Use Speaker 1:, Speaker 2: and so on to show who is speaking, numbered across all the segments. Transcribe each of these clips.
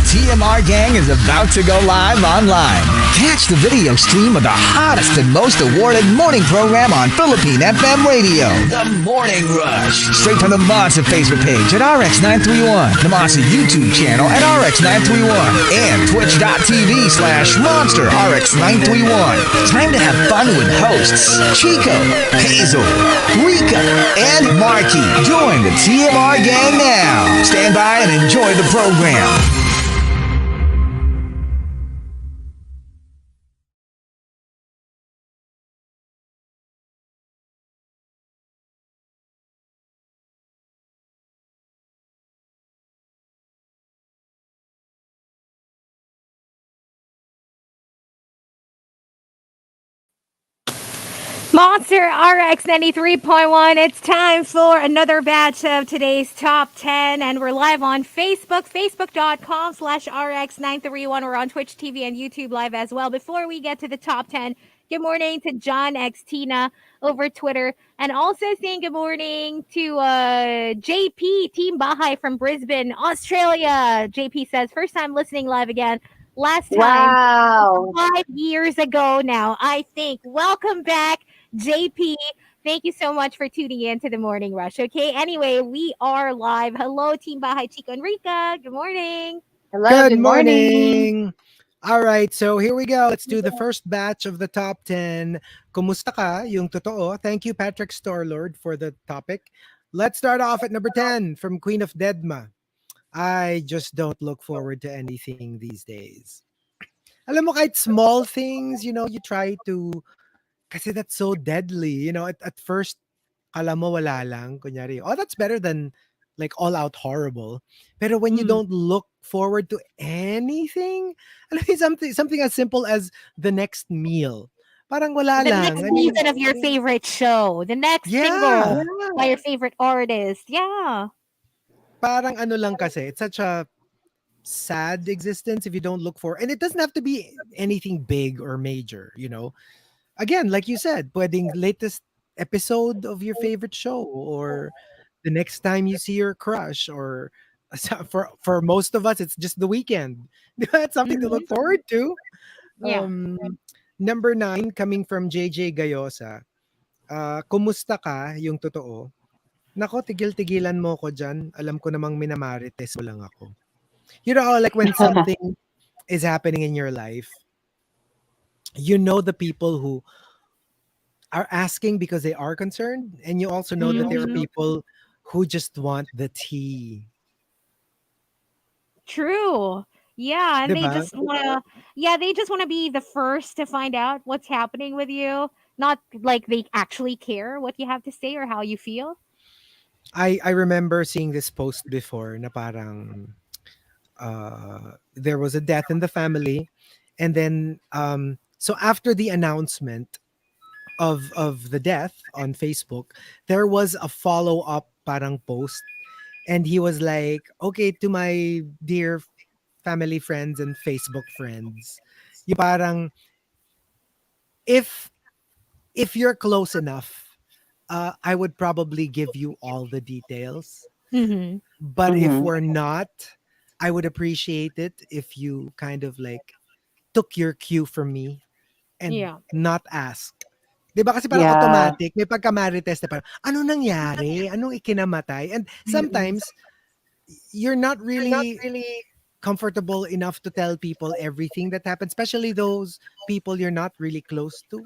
Speaker 1: TMR gang is about to go live online. Catch the video stream of the hottest and most awarded morning program on Philippine FM radio. The Morning Rush. Straight from the Monster Facebook page at RX931, the Monster YouTube channel at RX931, and twitch.tv/Monster RX931. Time to have fun with hosts Chico, Hazel, Rica, and Markki. Join the TMR gang now. Stand by and enjoy the program.
Speaker 2: Monster RX93.1. It's time for another batch of today's top 10, and we're live on Facebook, facebook.com/RX931. We're on Twitch TV and YouTube live as well. Before we get to the top 10, good morning to John X Tina over Twitter, and also saying good morning to JP Team Bahay from Brisbane, Australia. JP says, first time listening live again. Last time, 5 years ago now, I think. Welcome back, JP. Thank you so much for tuning in to the Morning Rush. Okay, anyway, we are live. Hello, Team Bahay, Chico and Rica. Good morning.
Speaker 3: Hello, good morning. All right, so here we go. Let's do the first batch of the top 10. Kumusta ka? Yung Totoo. Thank you, Patrick Starlord, for the topic. Let's start off at number 10 from Queen of Deadma. I just don't look forward to anything these days. Alam mo, kahit small things, you try to, kasi that's so deadly. At first, kala mo wala lang. Kunyari, oh, that's better than like all out horrible. Pero when you don't look forward to anything, alam mo, something as simple as the next meal. Parang wala
Speaker 2: the
Speaker 3: lang.
Speaker 2: next season of your favorite show. The next single by your favorite artist. Yeah.
Speaker 3: Parang ano lang kasi, it's such a sad existence if you don't look for, and it doesn't have to be anything big or major, Again, like you said, pwedeng latest episode of your favorite show, or the next time you see your crush, or for most of us, it's just the weekend. That's something to look forward to.
Speaker 2: Yeah.
Speaker 3: Number 9, coming from JJ Gayosa. Kumusta ka? Yung Totoo. Nako, tigil-tigilan mo ko dyan. Alam ko namang minamarites mo lang ako. Like when something is happening in your life, the people who are asking because they are concerned, and you also know that there are people who just want the tea.
Speaker 2: True. Yeah, and
Speaker 3: Diba?
Speaker 2: they just wanna be the first to find out what's happening with you. Not like they actually care what you have to say or how you feel.
Speaker 3: I remember seeing this post before na parang there was a death in the family, and then so after the announcement of the death on Facebook, there was a follow-up parang post, and he was like, okay, to my dear family friends and Facebook friends, yung parang if you're close enough, I would probably give you all the details.
Speaker 2: Mm-hmm.
Speaker 3: But if we're not, I would appreciate it if you kind of like took your cue from me and not ask. Diba kasi parang automatic, may pagka-marites na parang, ano nangyari? Anong ikinamatay? And sometimes, you're not really comfortable enough to tell people everything that happened, especially those people you're not really close to.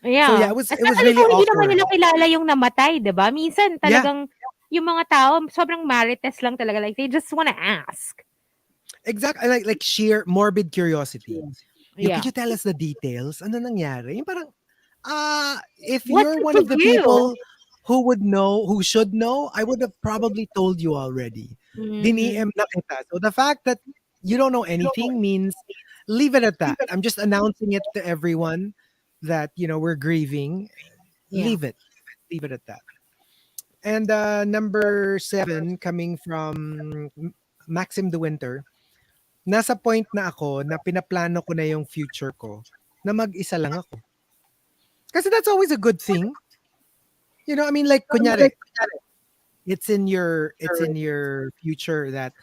Speaker 2: Yeah.
Speaker 3: So yeah, it was really
Speaker 2: kung hindi
Speaker 3: awkward.
Speaker 2: naman nila kilala yung namatay, 'di ba? Minsan talagang yung mga tao sobrang marites lang talaga, like they just wanna ask.
Speaker 3: Exactly, like sheer morbid curiosity. Could you tell us the details? Ano nangyari? Yung parang if you're one of the people who would know, who should know, I would have probably told you already. Din-EM na kita. So the fact that you don't know anything means leave it at that. I'm just announcing it to everyone that we're grieving. Leave it at that. And number 7, coming from Maxim De Winter, nasa point na ako na pinaplano ko na yung future ko na mag-isa lang ako. Kasi that's always a good thing. I mean, like kunyari, it's in your future that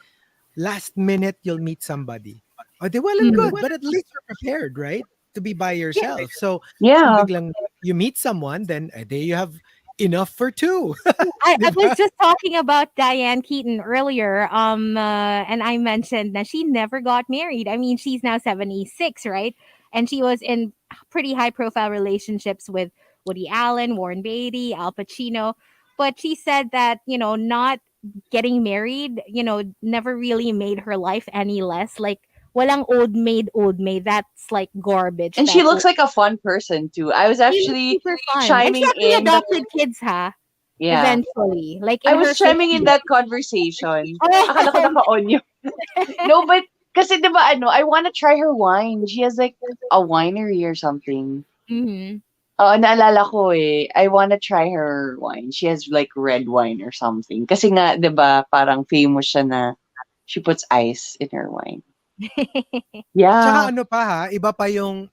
Speaker 3: last minute you'll meet somebody. Oh, di well and
Speaker 2: Mhm.
Speaker 3: good, but at least you're prepared, right? To be by
Speaker 2: Yeah,
Speaker 3: yourself. So kung
Speaker 4: Yeah.
Speaker 3: biglang you meet someone, then there you have enough for two.
Speaker 2: I
Speaker 3: Di
Speaker 2: was
Speaker 3: ba?
Speaker 2: just talking about Diane Keaton earlier, and I mentioned that she never got married. I mean, she's now 76, right? And she was in pretty high profile relationships with Woody Allen, Warren Beatty, Al Pacino. But she said that, not getting married, never really made her life any less. Like, walang old maid. That's like garbage.
Speaker 4: And she
Speaker 2: That
Speaker 4: looks like a fun person too. I was
Speaker 2: she looks
Speaker 4: actually
Speaker 2: super fun. And she
Speaker 4: chiming
Speaker 2: actually
Speaker 4: in.
Speaker 2: adopted kids, huh?
Speaker 4: Yeah.
Speaker 2: Eventually. Like
Speaker 4: I
Speaker 2: in her
Speaker 4: was chiming in
Speaker 2: 50s.
Speaker 4: that conversation. Akala ko
Speaker 2: Oh,
Speaker 4: naka-on yun. No, but kasi diba I want to try her wine. She has like a winery or something.
Speaker 2: mhm.
Speaker 4: Oo, naalala ko eh. I want to try her wine. She has like red wine or something. Kasi nga, 'di ba, parang famous siya na she puts ice in her wine.
Speaker 3: Tsaka
Speaker 4: Yeah.
Speaker 3: ano pa ha, iba pa yung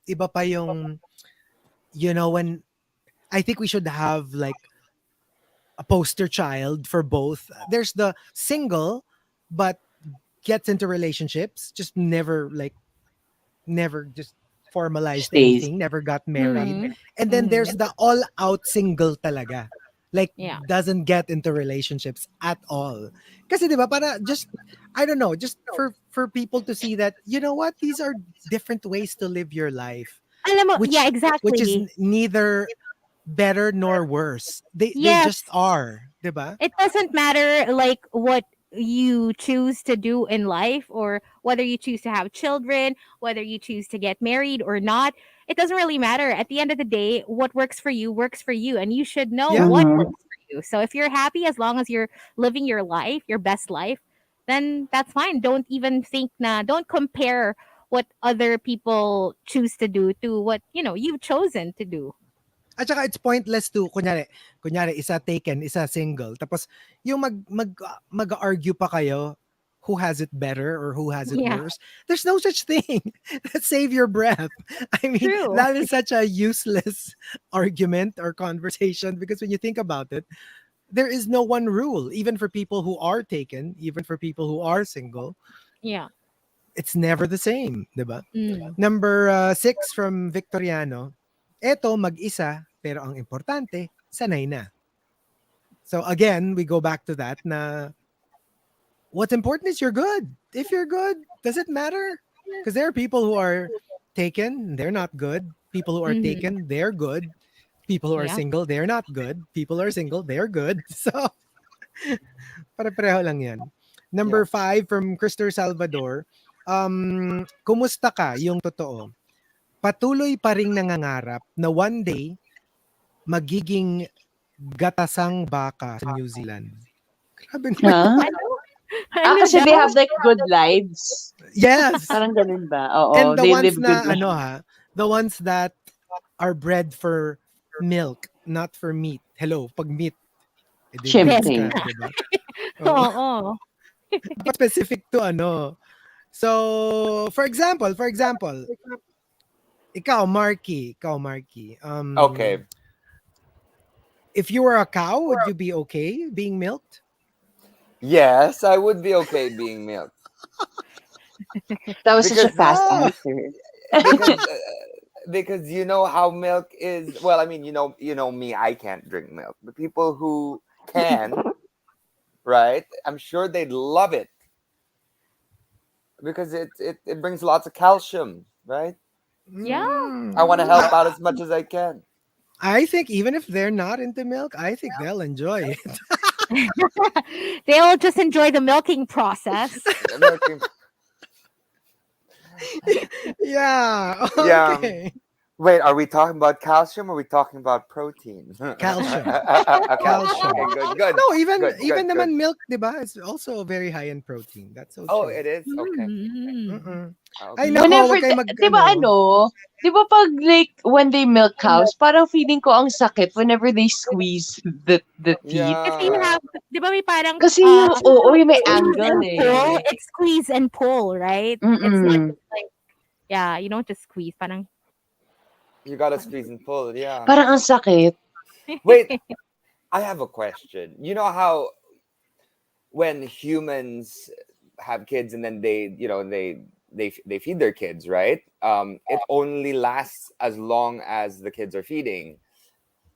Speaker 3: when I think we should have like a poster child for both. There's the single but gets into relationships, just never just formalized
Speaker 4: Stays.
Speaker 3: anything, never got married.
Speaker 2: Mhm.
Speaker 3: And then there's
Speaker 2: Mhm.
Speaker 3: the all out single talaga. Like
Speaker 2: Yeah.
Speaker 3: doesn't get into relationships at all. Kasi 'di ba para just I don't know, just for people to see that you know what, these are different ways to live your life,
Speaker 2: Alam mo, yeah,
Speaker 3: which is
Speaker 2: exactly.
Speaker 3: neither better nor worse. They
Speaker 2: Yes.
Speaker 3: just are, 'di ba?
Speaker 2: It doesn't matter like what you choose to do in life or whether you choose to have children, whether you choose to get married or not. It doesn't really matter. At the end of the day, what works for you and you should know
Speaker 3: Yeah.
Speaker 2: what
Speaker 4: Mhm.
Speaker 2: works for you. So if you're happy as long as you're living your life, your best life, then that's fine. Don't even think na don't compare what other people choose to do to what, you've chosen to do.
Speaker 3: At saka it's pointless to kunyari isa taken, isa single. Tapos yung mag-argue pa kayo who has it better or who has it
Speaker 2: Yeah,
Speaker 3: worse. There's no such thing. Save your breath. I mean,
Speaker 2: true.
Speaker 3: that is such a useless argument or conversation because when you think about it, there is no one rule. Even for people who are taken, even for people who are single,
Speaker 2: Yeah.
Speaker 3: it's never the same, 'di ba?
Speaker 2: Mm.
Speaker 3: Number 6 from Victoriano. Eto mag-isa pero ang importante sanay na. So again, we go back to that na what's important is you're good. If you're good, does it matter? Because there are people who are taken, they're not good. People who are
Speaker 2: Mhm.
Speaker 3: taken, they're good. People who are
Speaker 2: Yeah.
Speaker 3: single, they're not good. People who are single, they're good. So, pare-pareho lang yan.
Speaker 5: Yeah.
Speaker 3: Number 5 from Christopher Salvador. Kumusta ka? Yung totoo. Patuloy pa ring nangangarap na one day magiging gatasang baka sa New Zealand. Grabe naman.
Speaker 4: Huh?
Speaker 2: Ano? Ano
Speaker 4: Kasi they
Speaker 2: daw?
Speaker 4: have like good lives.
Speaker 3: Yes.
Speaker 4: Parang ganun ba?
Speaker 3: And
Speaker 4: Oo,
Speaker 3: the
Speaker 4: they
Speaker 3: ones
Speaker 4: live good
Speaker 3: na
Speaker 4: lives.
Speaker 3: the ones that are bred for milk, not for meat. Hello, pag meat, edi goats
Speaker 2: Benta.
Speaker 4: Siyempre.
Speaker 3: ka, 'di ba? Oo.
Speaker 2: Oo.
Speaker 3: Dapat specific to ano. So, for example, ikaw, Markki,
Speaker 5: Okay.
Speaker 3: if you were a cow, would you be okay being milked?
Speaker 5: Yes, I would be okay being milked
Speaker 4: That was such a
Speaker 5: because
Speaker 4: fast
Speaker 3: Oh,
Speaker 4: answer.
Speaker 5: because uh, because you know how milk is. Well, I mean, you know me. I can't drink milk, but people who can, right? I'm sure they'd love it because it brings lots of calcium, right?
Speaker 2: Yeah.
Speaker 5: I want to help
Speaker 3: I,
Speaker 5: out as much as I can.
Speaker 3: I think even if they're not into milk, I think they'll enjoy it.
Speaker 2: They'll just enjoy the milking process.
Speaker 5: Milking,
Speaker 3: Yeah.
Speaker 5: yeah.
Speaker 3: Okay.
Speaker 5: Wait, are we talking about calcium or are we talking about protein?
Speaker 3: Calcium.
Speaker 5: Calcium. Okay,
Speaker 3: Calcium.
Speaker 5: good, good,
Speaker 3: No, even
Speaker 5: good,
Speaker 3: even
Speaker 5: good, good.
Speaker 3: naman milk, 'di ba? It's also very high in protein. That's so
Speaker 5: Oh,
Speaker 3: true.
Speaker 5: it is? Okay.
Speaker 2: Mm.
Speaker 3: Mm. Ay
Speaker 5: Okay.
Speaker 3: nako,
Speaker 4: Whenever,
Speaker 3: wag kayo mag
Speaker 4: di ba
Speaker 3: ano.
Speaker 4: di ba pag like when they milk cows, parang feeling ko ang sakit whenever they squeeze the teeth.
Speaker 2: Kasi you
Speaker 5: Yeah.
Speaker 2: have, di ba may parang,
Speaker 4: Kasi yung, oo, yung may
Speaker 2: squeeze
Speaker 4: angle
Speaker 2: and pull?
Speaker 4: eh.
Speaker 2: It's squeeze and pull, right? It's not
Speaker 4: Mm-mm.
Speaker 2: just like, yeah, you don't just squeeze. Parang,
Speaker 5: You gotta squeeze and pull it, yeah.
Speaker 4: Parang ang sakit.
Speaker 5: Wait, I have a question. You know how when humans have kids and then they feed their kids, right? It only lasts as long as the kids are feeding.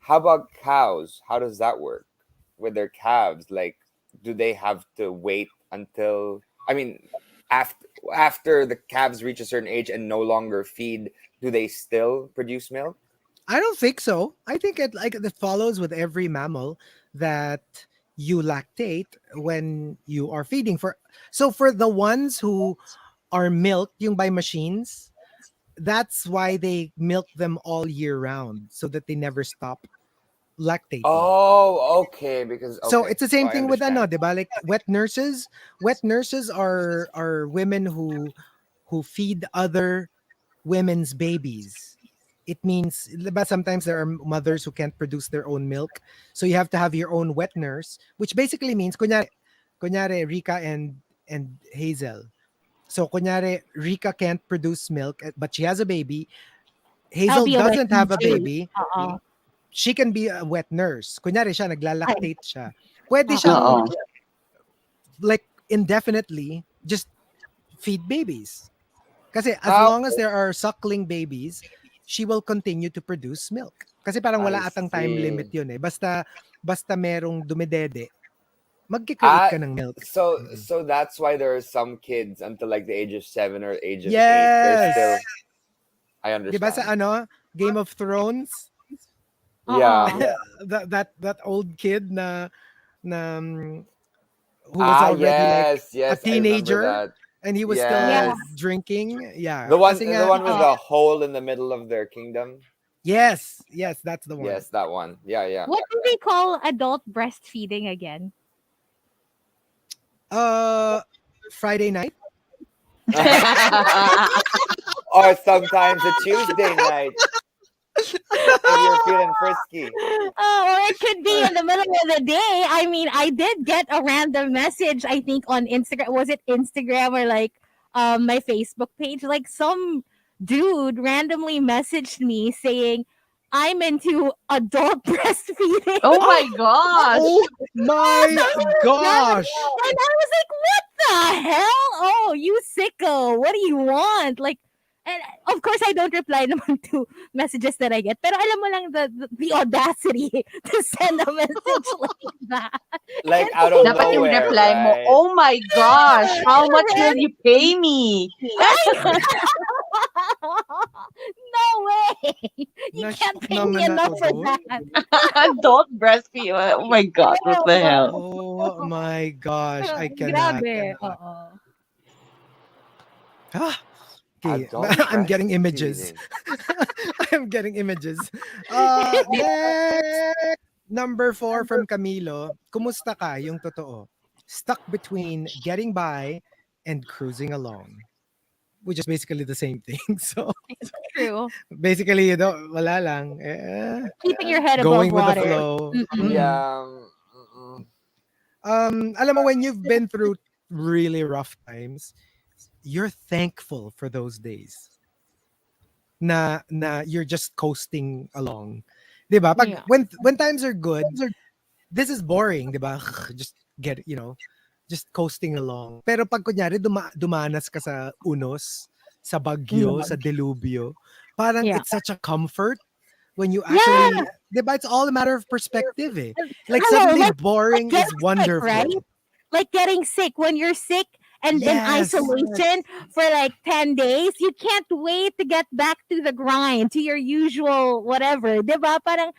Speaker 5: How about cows? How does that work with their calves? Like, do they have to wait until, I mean, after the calves reach a certain age and no longer feed, do they still produce milk?
Speaker 3: I don't think so. I think it follows with every mammal that you lactate when you are feeding. For the ones who are milked yung by machines, that's why they milk them all year round so that they never stop lactating.
Speaker 5: Oh, okay. Because
Speaker 3: So
Speaker 5: okay,
Speaker 3: it's the
Speaker 5: so
Speaker 3: same
Speaker 5: I
Speaker 3: thing with ano,
Speaker 5: understand.
Speaker 3: 'di ba? Like wet nurses. Wet nurses are women who feed other women's babies. It means, but sometimes there are mothers who can't produce their own milk, so you have to have your own wet nurse, which basically means kunyari Rica and Hazel. So kunyari Rica can't produce milk, but she has a baby.
Speaker 2: I'll
Speaker 3: Hazel
Speaker 2: be a wet
Speaker 3: doesn't have a
Speaker 2: nurse.
Speaker 3: baby.
Speaker 2: Uh-uh.
Speaker 3: She can be a wet nurse. Kunyari siya
Speaker 2: I,
Speaker 3: naglalactate siya. Pwede
Speaker 2: uh-uh.
Speaker 3: siyang
Speaker 4: Oo.
Speaker 3: like indefinitely just feed babies. Kasi as
Speaker 5: How
Speaker 3: long as there are suckling babies, she will continue to produce milk. Kasi parang
Speaker 5: I
Speaker 3: wala atang time limit
Speaker 5: see.
Speaker 3: yun eh. Basta merong dumidede, magki-create
Speaker 5: Ah,
Speaker 3: ka ng milk. Mm-mm.
Speaker 5: so that's why there are some kids until like the age of 7 or age of 8. They're still.
Speaker 3: Yes!
Speaker 5: I
Speaker 3: 'Di ba sa
Speaker 5: understand.
Speaker 3: Game of Thrones?
Speaker 5: Yeah.
Speaker 2: Uh-uh.
Speaker 3: That old kid na who was
Speaker 5: Ah,
Speaker 3: already like
Speaker 5: yes,
Speaker 3: a
Speaker 5: yes, I remember
Speaker 3: teenager
Speaker 5: that.
Speaker 3: and he was
Speaker 2: Yeah.
Speaker 3: still
Speaker 5: Yes,
Speaker 3: drinking. Yeah,
Speaker 5: the one,
Speaker 3: kasi
Speaker 5: the
Speaker 3: nga,
Speaker 5: one with
Speaker 2: Uh-uh.
Speaker 5: the hole in the middle of their kingdom.
Speaker 3: yes, that's the one.
Speaker 5: Yes, that one. Yeah, yeah.
Speaker 2: What do they call adult breastfeeding again?
Speaker 3: Uh, Friday night.
Speaker 5: Or sometimes a Tuesday night if you're feeling frisky.
Speaker 2: Oh, or it could be in the middle of the day. I mean, I did get a random message, I think, on Instagram. Was it Instagram or like my Facebook page? Like some dude randomly messaged me saying, I'm into adult breastfeeding.
Speaker 4: Oh
Speaker 3: Oh,
Speaker 4: my gosh.
Speaker 3: oh my
Speaker 2: Something like that.
Speaker 3: gosh!
Speaker 2: And I was like, what the hell? Oh, you sicko. What do you want? Like, and of course, I don't reply naman to messages that I get. Pero alam mo lang the audacity to send a message like that.
Speaker 5: Like
Speaker 2: And
Speaker 5: out of
Speaker 4: Dapat yung
Speaker 5: nowhere,
Speaker 4: reply mo,
Speaker 5: right?
Speaker 4: oh my gosh, how much will you pay me?
Speaker 2: no way. You can't
Speaker 3: Na-shock
Speaker 2: pay me
Speaker 3: naman
Speaker 2: enough
Speaker 3: ako
Speaker 2: for
Speaker 3: doon.
Speaker 2: that.
Speaker 4: Adult breastfeed. Oh my gosh, what the hell?
Speaker 3: Oh my gosh, I cannot.
Speaker 2: Grabe. Oo.
Speaker 3: Ah, okay,
Speaker 5: Adult
Speaker 3: I'm getting images.
Speaker 5: breastfeeding.
Speaker 3: I'm getting images. Next, number 4 from Camilo. Kumusta ka? Yung totoo. Stuck between getting by and cruising along. Which is basically the same thing. So,
Speaker 2: True.
Speaker 3: basically, wala lang.
Speaker 2: Keeping your head
Speaker 3: Going
Speaker 2: above
Speaker 3: with the
Speaker 2: water.
Speaker 3: flow.
Speaker 2: Mm-mm.
Speaker 5: Yeah.
Speaker 3: Alam mo, when you've been through really rough times, you're thankful for those days na you're just coasting along. 'Di ba?
Speaker 2: Yeah.
Speaker 3: When times are good, this is boring, 'di ba? Just just coasting along. Pero pag kunyari dumanas ka sa unos, sa bagyo, sa delubyo, parang
Speaker 2: Yeah.
Speaker 3: it's such a comfort when you
Speaker 2: Yeah.
Speaker 3: actually, 'di ba? It's all a matter of perspective eh. Like
Speaker 2: Hello,
Speaker 3: suddenly
Speaker 2: like
Speaker 3: boring is
Speaker 2: getting sick, right?
Speaker 3: wonderful.
Speaker 2: Like getting sick when you're sick and in
Speaker 3: Yes.
Speaker 2: isolation for like 10 days, you can't wait to get back to the grind, to your usual whatever. Diba? Parang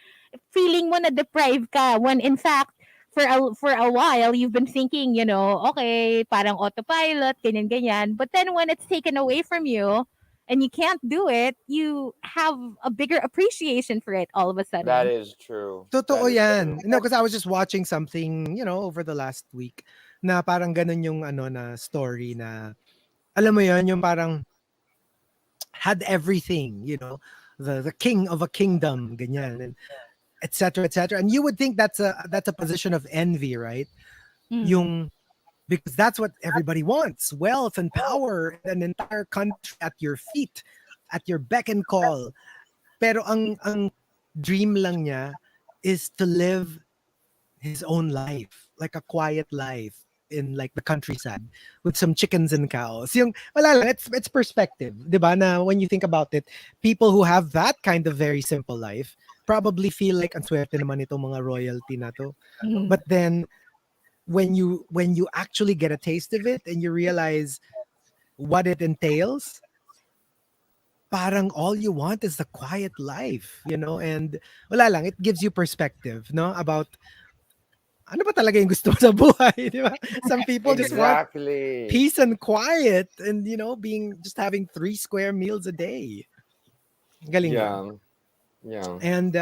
Speaker 2: feeling mo na deprived ka when in fact for a while you've been thinking, okay, parang autopilot, ganyan ganyan. But then when it's taken away from you and you can't do it, you have a bigger appreciation for it all of a
Speaker 5: That
Speaker 2: sudden.
Speaker 5: is true.
Speaker 3: Totoo
Speaker 5: That is
Speaker 3: yan.
Speaker 5: true.
Speaker 3: No, because I was just watching something, over the last week na parang ganun yung na story na, alam mo yon yung parang had everything, the king of a kingdom, ganyan, and et cetera, et cetera. And you would think that's a position of envy, right?
Speaker 2: Mm.
Speaker 3: Yung, because that's what everybody wants, wealth and power, and an entire country at your feet, at your beck and call. Pero ang dream lang niya is to live his own life, like a quiet life in like the countryside with some chickens and cows. Yung, wala lang, it's perspective. Diba? Na when you think about it, people who have that kind of very simple life probably feel like ang swerte naman itong mga royalty na to.
Speaker 2: Mhm.
Speaker 3: But then when you actually get a taste of it and you realize what it entails, parang all you want is the quiet life, and wala lang, it gives you perspective, no, about ano ba talaga yung gusto mo sa buhay, di ba? Some people just want
Speaker 5: Exactly.
Speaker 3: peace and quiet and, being just having 3 square meals a day. Galing lang.
Speaker 5: Yeah.
Speaker 3: And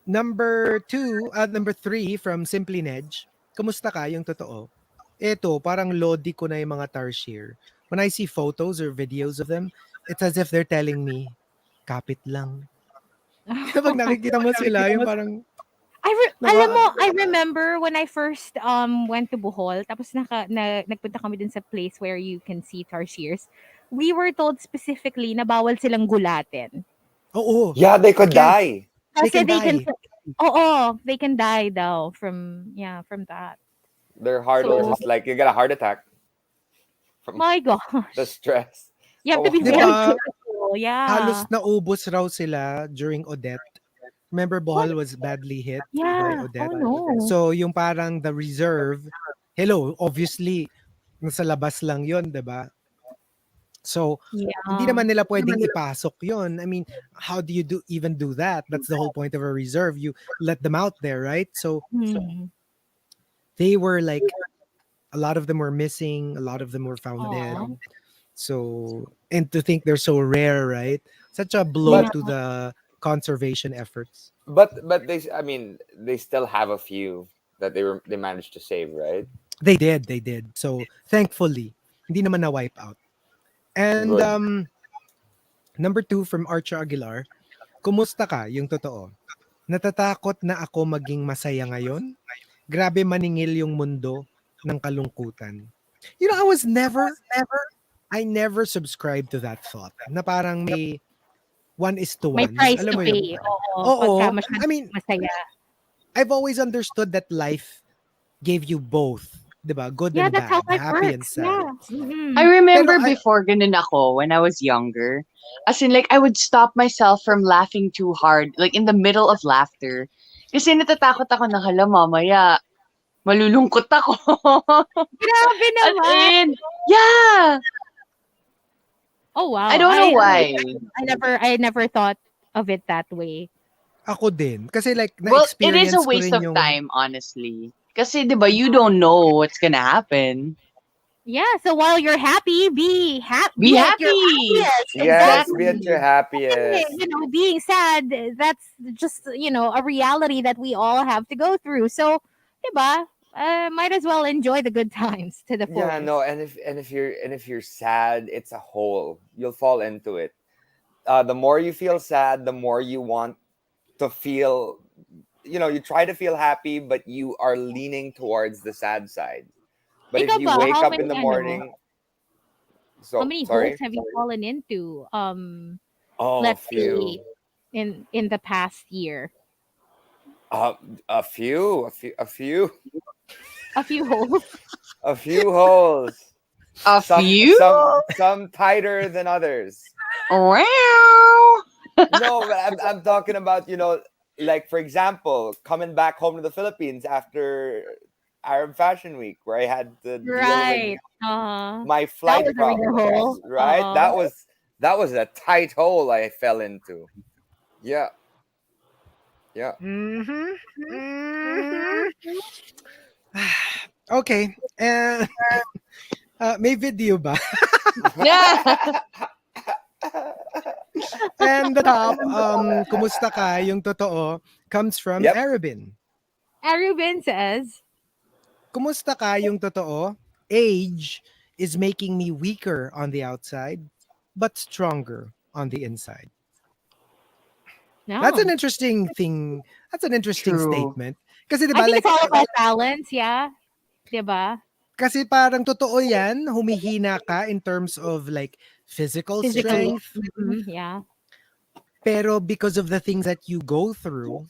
Speaker 3: number 3 from Simply Nedge, kumusta ka yung totoo? Ito, parang lodi ko na yung mga tarsier. When I see photos or videos of them, it's as if they're telling me, kapit lang. Kapag nakikita mo sila, yung parang,
Speaker 2: Alam mo, I remember when I first went to Bohol, tapos nagpunta kami dun sa place where you can see tarsiers. We were told specifically na bawal silang gulatin.
Speaker 3: oo.
Speaker 5: Yeah, they could
Speaker 3: Yes.
Speaker 5: die.
Speaker 3: They
Speaker 2: Kasi
Speaker 3: can die.
Speaker 2: they can die daw from that.
Speaker 5: Their heart will
Speaker 2: So-
Speaker 5: just like you get a heart attack from
Speaker 2: My gosh.
Speaker 5: the stress.
Speaker 2: You have to be
Speaker 5: Oh,
Speaker 2: very
Speaker 3: diba?
Speaker 2: careful. Yeah.
Speaker 3: Halos naubos raw sila during Odette. Remember, Bohol was badly hit by
Speaker 2: Yeah.
Speaker 3: Odette.
Speaker 2: Oh no.
Speaker 3: So, yung parang the reserve, hello, obviously, nasa labas lang yon, diba? So, hindi naman nila pwedeng ipasok yon. I mean, how do you even do that? That's the whole point of a reserve. You let them out there, right? So,
Speaker 2: Hmm.
Speaker 3: they were like, a lot of them were missing, a lot of them were found
Speaker 2: Aw.
Speaker 3: dead. So, and to think they're so rare, right? Such a blow
Speaker 2: Yeah.
Speaker 3: to the conservation efforts.
Speaker 5: but they still have a few that they managed to save, right?
Speaker 3: They did. So, thankfully, hindi naman na wipe out. And
Speaker 5: Good.
Speaker 3: number 2 from Archer Aguilar, kumusta ka yung totoo? Natatakot na ako maging masaya ngayon? Grabe maningil yung mundo ng kalungkutan. I never subscribed to that thought na parang may 1:1.
Speaker 2: May price
Speaker 3: Alam
Speaker 2: to
Speaker 3: mo yun?
Speaker 2: pay. Oo.
Speaker 3: Oo.
Speaker 2: Pagka
Speaker 3: I
Speaker 2: masyadong
Speaker 3: mean,
Speaker 2: masaya.
Speaker 3: I've always understood that life gave you both. Diba? Good
Speaker 2: Yeah,
Speaker 3: and
Speaker 2: that's
Speaker 3: bad.
Speaker 2: how life
Speaker 3: Happy and
Speaker 2: works.
Speaker 3: sad.
Speaker 2: Yeah. Mhm.
Speaker 4: I remember
Speaker 3: Pero
Speaker 4: before ganun ako when I was younger. As in like I would stop myself from laughing too hard, like in the middle of laughter. Kasi natatakot ako na hala mamaya malulungkot ako.
Speaker 2: Grabe
Speaker 4: As
Speaker 2: naman.
Speaker 4: in, yeah.
Speaker 2: Oh wow.
Speaker 4: I don't know why.
Speaker 2: I never thought of it that way.
Speaker 3: Ako din. Kasi like,
Speaker 4: Well, it is a
Speaker 3: na-experience ko
Speaker 4: waste
Speaker 3: rin
Speaker 4: of
Speaker 3: yung...
Speaker 4: time, honestly. Kasi, di ba, you don't know what's gonna happen.
Speaker 2: Yeah, so while you're happy, be happy.
Speaker 4: Be
Speaker 2: at your
Speaker 4: happy.
Speaker 2: happiest.
Speaker 5: Yes,
Speaker 2: Exactly.
Speaker 5: be at your
Speaker 2: Kasi,
Speaker 5: happiest.
Speaker 2: being sad, that's just, a reality that we all have to go through. So, diba, might as well enjoy the good times to the
Speaker 5: Yeah,
Speaker 2: fullest.
Speaker 5: no, and if you're sad, it's a hole. You'll fall into it. The more you feel sad, the more you want to feel. You try to feel happy, but you are leaning towards the sad side. But if
Speaker 2: Ikaw
Speaker 5: you
Speaker 2: ba,
Speaker 5: wake
Speaker 2: how
Speaker 5: up
Speaker 2: many,
Speaker 5: in the morning,
Speaker 2: how
Speaker 5: so
Speaker 2: many
Speaker 5: sorry.
Speaker 2: holes have you fallen into,
Speaker 5: Oh, a
Speaker 2: let's
Speaker 5: few.
Speaker 2: say, in the past year?
Speaker 5: Uh, a few, a few, a few,
Speaker 2: A few holes?
Speaker 5: a few holes.
Speaker 4: A
Speaker 5: Some,
Speaker 4: few?
Speaker 5: some tighter than others.
Speaker 4: Wow.
Speaker 5: No, but I'm talking about, like for example, coming back home to the Philippines after Arab Fashion Week, where I had to deal
Speaker 2: Right.
Speaker 5: with my
Speaker 2: That
Speaker 5: flight
Speaker 2: was a real
Speaker 5: problems.
Speaker 2: hole.
Speaker 5: Right, that was a tight hole I fell into. Yeah, yeah.
Speaker 3: Mhm. Mhm. Okay. May video ba?
Speaker 4: Yeah.
Speaker 3: And the top, kumusta ka yung totoo, comes from
Speaker 5: Yep.
Speaker 3: Arabin.
Speaker 2: Arubin says,
Speaker 3: Kumusta ka yung totoo? Age is making me weaker on the outside, but stronger on the inside.
Speaker 2: no.
Speaker 3: That's an interesting thing. That's an interesting
Speaker 4: True.
Speaker 3: statement. Kasi
Speaker 2: I
Speaker 3: diba,
Speaker 2: think
Speaker 3: like,
Speaker 2: it's all about balance, yeah. Diba?
Speaker 3: kasi parang totoo yan, humihina ka in terms of like physical
Speaker 2: Physically.
Speaker 3: strength.
Speaker 2: Yeah.
Speaker 3: Pero because of the things that you go through,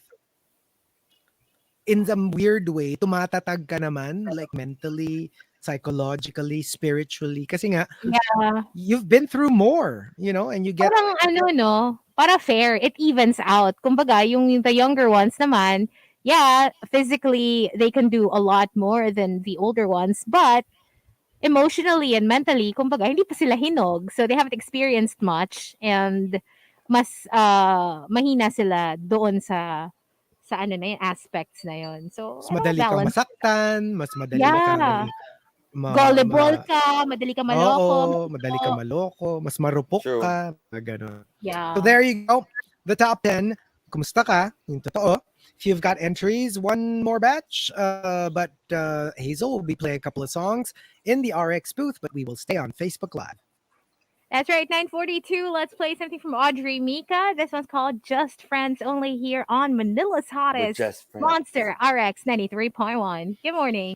Speaker 3: in some weird way, tumatatag ka naman, like mentally, psychologically, spiritually. Kasi nga,
Speaker 2: Yeah.
Speaker 3: you've been through more, and you get,
Speaker 2: Parang ano 'no, para fair, it evens out. Kumbaga yung the younger ones naman, yeah, physically they can do a lot more than the older ones, but emotionally and mentally kumbaga hindi pa sila hinog. So they haven't experienced much and mas, mahina sila doon sa ano na yun, aspects na yun. So,
Speaker 3: mas
Speaker 2: ano,
Speaker 3: madali kang
Speaker 2: balance.
Speaker 3: masaktan, mas madali
Speaker 2: Yeah.
Speaker 3: kang
Speaker 2: Gullible ka, madali ka maloko.
Speaker 3: oo, madali ka maloko, mas marupok
Speaker 5: True.
Speaker 3: ka, gano'n. So
Speaker 2: Yeah.
Speaker 3: there you go. The top 10. Kumusta ka? Yung totoo. If you've got entries, one more batch. But Hazel will be playing a couple of songs in the RX booth, but we will stay on Facebook Live.
Speaker 2: That's right, 9:42. Let's play something from Audrey Mika. This one's called Just Friends, only here on Manila's
Speaker 5: We're
Speaker 2: hottest
Speaker 5: just friends.
Speaker 2: Monster RX 93.1. Good morning.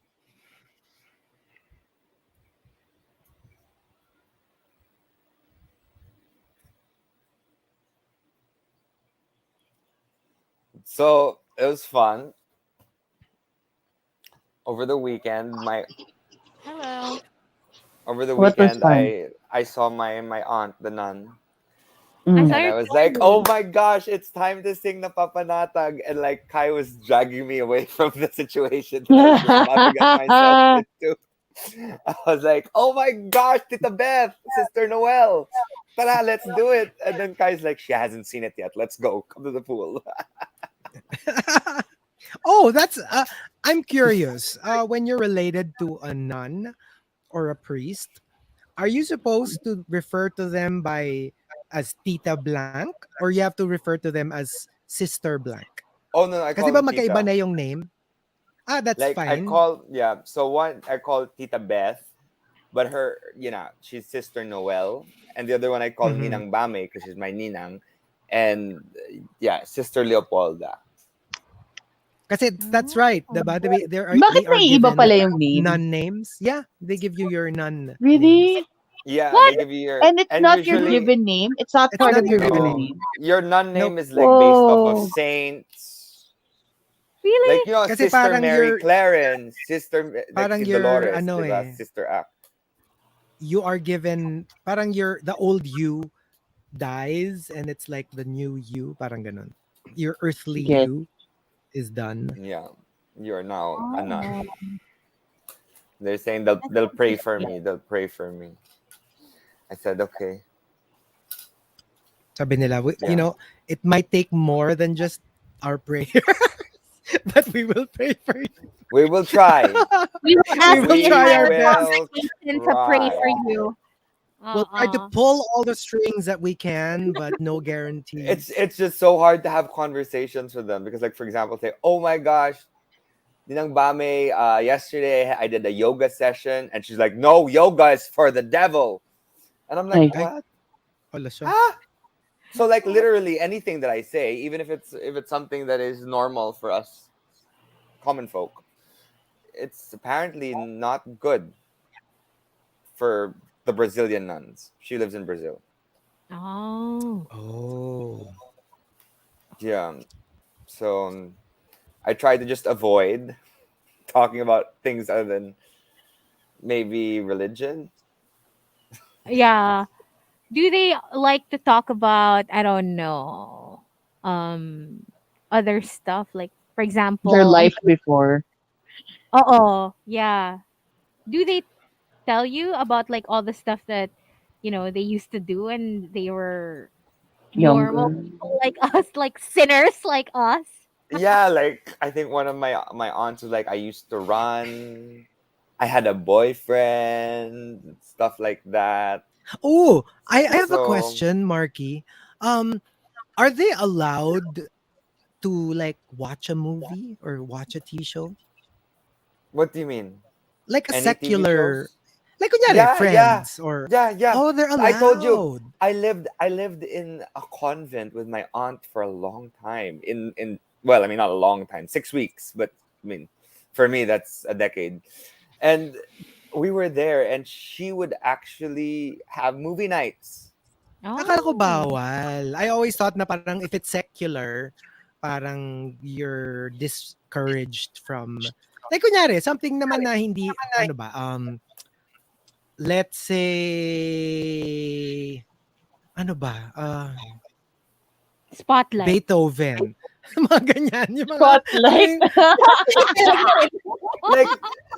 Speaker 5: So it was fun. Over the weekend,
Speaker 2: Hello.
Speaker 5: over the
Speaker 4: What was
Speaker 5: weekend,
Speaker 4: fun?
Speaker 5: I saw my aunt, the nun,
Speaker 2: I saw
Speaker 4: Mm.
Speaker 5: and
Speaker 2: your
Speaker 5: I was like,
Speaker 2: story.
Speaker 5: "Oh my gosh, it's time to sing the papanatag!" And like Kai was dragging me away from the situation that I was just about to get myself into. I was like, "Oh my gosh, Tita Beth, Sister Noel, tara, let's do it!" And then Kai's like, "She hasn't seen it yet. Let's go. Come to the pool."
Speaker 3: Oh, that's I'm curious. When you're related to a nun or a priest, are you supposed to refer to them by as Tita Blank, or you have to refer to them as Sister Blank?
Speaker 5: Oh no, I
Speaker 3: Kasi
Speaker 5: call
Speaker 3: ba
Speaker 5: her
Speaker 3: magkaiba
Speaker 5: Tita.
Speaker 3: na yung name? That's
Speaker 5: Like I
Speaker 3: fine.
Speaker 5: call So one I call Tita Beth, but her she's Sister Noel, and the other one I call
Speaker 3: Mhm.
Speaker 5: Ninang Bame because she's my ninang, and Sister Leopolda.
Speaker 3: Kasi that's right, diba? They
Speaker 4: Bakit
Speaker 3: are
Speaker 4: may iba
Speaker 3: given
Speaker 4: pala yung names?
Speaker 3: nun names. Yeah, they give you your nun names.
Speaker 4: Really?
Speaker 5: Yeah, they
Speaker 4: What?
Speaker 5: give you
Speaker 4: And it's
Speaker 5: and
Speaker 4: not your
Speaker 5: usually
Speaker 4: given name? It's not
Speaker 3: It's
Speaker 4: part
Speaker 3: not
Speaker 4: of
Speaker 3: your
Speaker 4: your
Speaker 3: given
Speaker 4: given
Speaker 5: no,
Speaker 3: name.
Speaker 4: name?
Speaker 5: your nun
Speaker 3: Nope.
Speaker 5: name is like based off of
Speaker 4: Whoa.
Speaker 5: saints. Like
Speaker 2: Really?
Speaker 3: Kasi
Speaker 5: Sister
Speaker 3: parang
Speaker 5: Mary Clarence, like
Speaker 3: parang
Speaker 5: si
Speaker 3: you're
Speaker 5: Dolores,
Speaker 3: ano
Speaker 5: diba?
Speaker 3: eh,
Speaker 5: Sister Act.
Speaker 3: you are given parang the old you dies and it's like the new you, parang ganun. Your earthly
Speaker 4: Get.
Speaker 3: you is done.
Speaker 5: Yeah, you're now a
Speaker 2: Oh,
Speaker 5: nun. They're saying they'll pray for me. They'll pray for me. I said okay.
Speaker 3: Sabi nila,
Speaker 5: Yeah.
Speaker 3: it might take more than just our prayer, but we will pray for you.
Speaker 5: We will try.
Speaker 2: we will
Speaker 3: We
Speaker 2: ask
Speaker 3: will
Speaker 2: the
Speaker 3: try
Speaker 5: We
Speaker 3: our
Speaker 2: entire
Speaker 3: best.
Speaker 5: will
Speaker 2: congregation to pray
Speaker 5: try.
Speaker 2: for you.
Speaker 3: We'll try to
Speaker 2: Uh-uh.
Speaker 3: pull all the strings that we can, but no guarantees.
Speaker 5: It's just so hard to have conversations with them because, like, for example, say, "Oh my gosh, Ninang Bame, yesterday I did a yoga session," and she's like, "No, yoga is for the devil," and I'm like,
Speaker 4: Like,
Speaker 3: Ay,
Speaker 5: "What?
Speaker 3: wala siya.
Speaker 5: Huh?" So, like, literally anything that I say, even if it's something that is normal for us common folk, it's apparently not good for the Brazilian nuns. She lives in Brazil.
Speaker 2: Oh.
Speaker 3: Oh.
Speaker 5: Yeah. So I try to just avoid talking about things other than maybe religion.
Speaker 2: Yeah. Do they like to talk about, I don't know, um other stuff like for
Speaker 4: their
Speaker 2: example,
Speaker 4: life before.
Speaker 2: oh, yeah. Do they tell you about like all the stuff that they used to do and they were normal
Speaker 4: Younger.
Speaker 2: people like us, like sinners like us?
Speaker 5: Yeah, like I think one of my aunts was like, I used to run. I had a boyfriend, stuff like that.
Speaker 3: Oh, I have a
Speaker 5: So
Speaker 3: question, Marky. Um, are they allowed to like watch a movie or watch a TV show?
Speaker 5: what do you mean?
Speaker 3: Like a
Speaker 5: Any TV
Speaker 3: secular,
Speaker 5: shows?
Speaker 3: like kunyari,
Speaker 5: Yeah, yeah,
Speaker 3: Friends or
Speaker 5: yeah.
Speaker 3: oh, they're
Speaker 5: I told you
Speaker 3: allowed.
Speaker 5: I lived in a convent with my aunt for a long time. In well, I mean not a long time, 6 weeks, but I mean for me that's a decade. And we were there and she would actually have movie nights.
Speaker 3: Akala ko
Speaker 2: Oh.
Speaker 3: bawal. I always thought na parang if it's secular, parang discouraged from, like kunyari, something naman na hindi, ano ba, let's say, ano ba,
Speaker 2: Spotlight.
Speaker 3: Beethoven. Mga ganyan. Yung mga,
Speaker 4: Spotlight.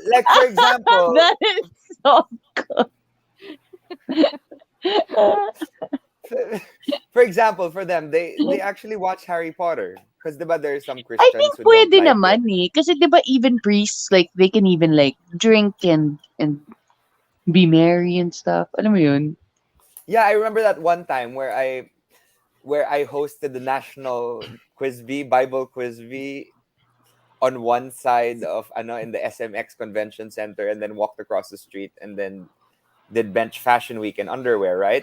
Speaker 5: like for example,
Speaker 4: That is so
Speaker 5: for example, for them, they actually watch Harry Potter because there are some
Speaker 4: I
Speaker 5: Christians
Speaker 4: think
Speaker 5: who don't
Speaker 4: pwede
Speaker 5: like
Speaker 4: naman
Speaker 5: it.
Speaker 4: Kasi di ba even priests, like, they can even like drink and be merry and stuff. Alam mo yun?
Speaker 5: Yeah, I remember that one time where I hosted the national Bible quiz bee on one side of in the SMX Convention Center, and then walked across the street and then did bench fashion week in underwear, right?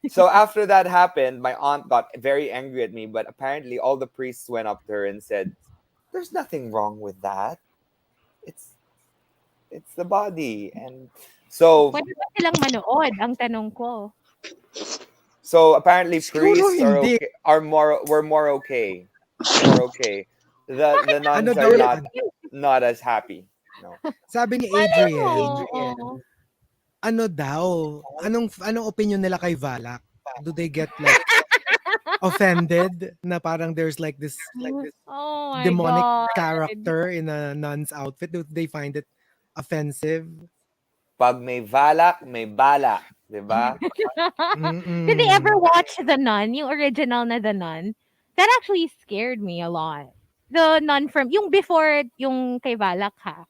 Speaker 5: So after that happened, my aunt got very angry at me, but apparently all the priests went up to her and said, "There's nothing wrong with that. It's the body." And so
Speaker 2: Pwede ba silang manood? Ang tanong ko.
Speaker 5: apparently
Speaker 3: siguro
Speaker 5: priests are
Speaker 3: hindi.
Speaker 5: okay, were more okay. More okay. The nuns
Speaker 3: daw
Speaker 5: are
Speaker 3: yan?
Speaker 5: not as happy. No.
Speaker 3: Sabi ni Adrian, ano daw, anong opinion nila kay Valak? Do they get like offended na parang there's like this
Speaker 2: Oh my
Speaker 3: demonic
Speaker 2: God.
Speaker 3: character in a nun's outfit? Do they find it offensive?
Speaker 5: Pag may valak, may bala. Diba?
Speaker 2: Did they ever
Speaker 3: Mm-mm.
Speaker 2: watch The Nun? Yung original na The Nun? That actually scared me a lot. The Nun from, yung before yung kay Valak ha.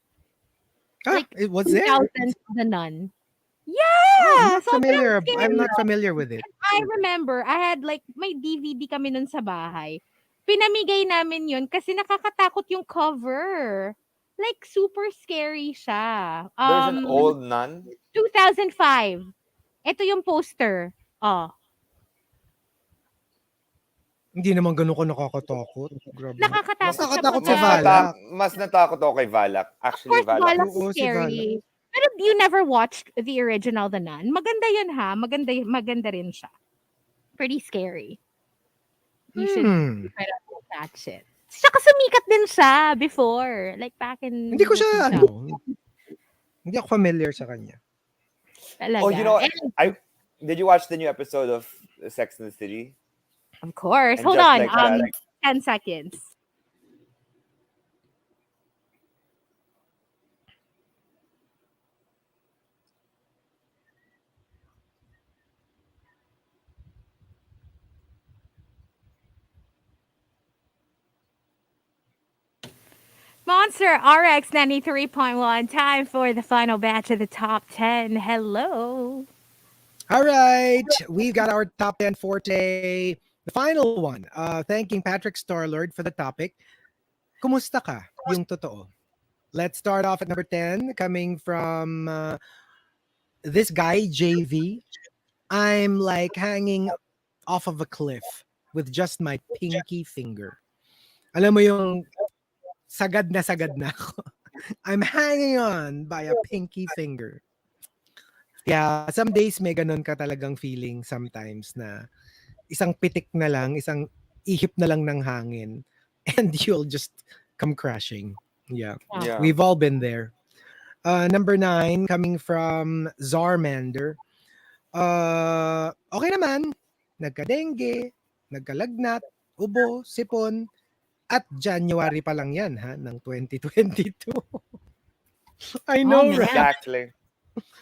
Speaker 2: Like
Speaker 3: It was there.
Speaker 2: 2000s The Nun.
Speaker 3: I'm
Speaker 2: Yeah!
Speaker 3: not
Speaker 2: Sobrang
Speaker 3: familiar. I'm
Speaker 2: scary.
Speaker 3: not familiar with it.
Speaker 2: I remember, I had like, may DVD kami nun sa bahay. Pinamigay namin yun kasi nakakatakot yung cover. Like, super scary siya.
Speaker 5: There's an old nun.
Speaker 2: 2005. Ito yung poster. Oh.
Speaker 3: Hindi naman ganun ko nakakatakot. Grabe. Mas
Speaker 2: Nakakatakot siya
Speaker 3: nakatakot si
Speaker 2: pagka-
Speaker 3: Valak.
Speaker 5: Mas natakot ako kay Valak.
Speaker 2: Of
Speaker 5: Actually,
Speaker 2: course,
Speaker 5: Valak.
Speaker 2: Valak's
Speaker 3: Oo, si
Speaker 2: scary. Pero you never watched the original The Nun? Maganda yun ha. Maganda rin siya. Pretty scary. You should try to watch it. Tsaka sumikat din siya before. Like back in...
Speaker 3: Hindi ko siya, hindi ako familiar sa kanya.
Speaker 2: Talaga.
Speaker 5: Oh, you know,
Speaker 2: And,
Speaker 5: did you watch the new episode of Sex and the City?
Speaker 2: of course.
Speaker 5: And
Speaker 2: Hold
Speaker 5: just
Speaker 2: on.
Speaker 5: like that,
Speaker 2: 10 seconds. Monster RX93.1. Time for the final batch of the top 10. Hello.
Speaker 3: All right, we've got our top 10 for today. The final one. Thanking Patrick Starlord for the topic. Kumusta ka? Yung totoo. Let's start off at number 10, coming from this guy, JV. I'm like hanging off of a cliff with just my pinky finger. Alam mo yung sagad na ako. I'm hanging on by a pinky finger. Yeah, some days may ganun ka talagang feeling sometimes na isang pitik na lang, isang ihip na lang ng hangin, and you'll just come crashing. Yeah.
Speaker 5: yeah.
Speaker 3: We've all been there. Number 9, coming from Zarmander. Okay naman. Nagka-dengue, nagkalagnat, ubo, sipon, at January pa lang yan ng 2022. I know,
Speaker 2: man.
Speaker 3: right?
Speaker 5: Exactly.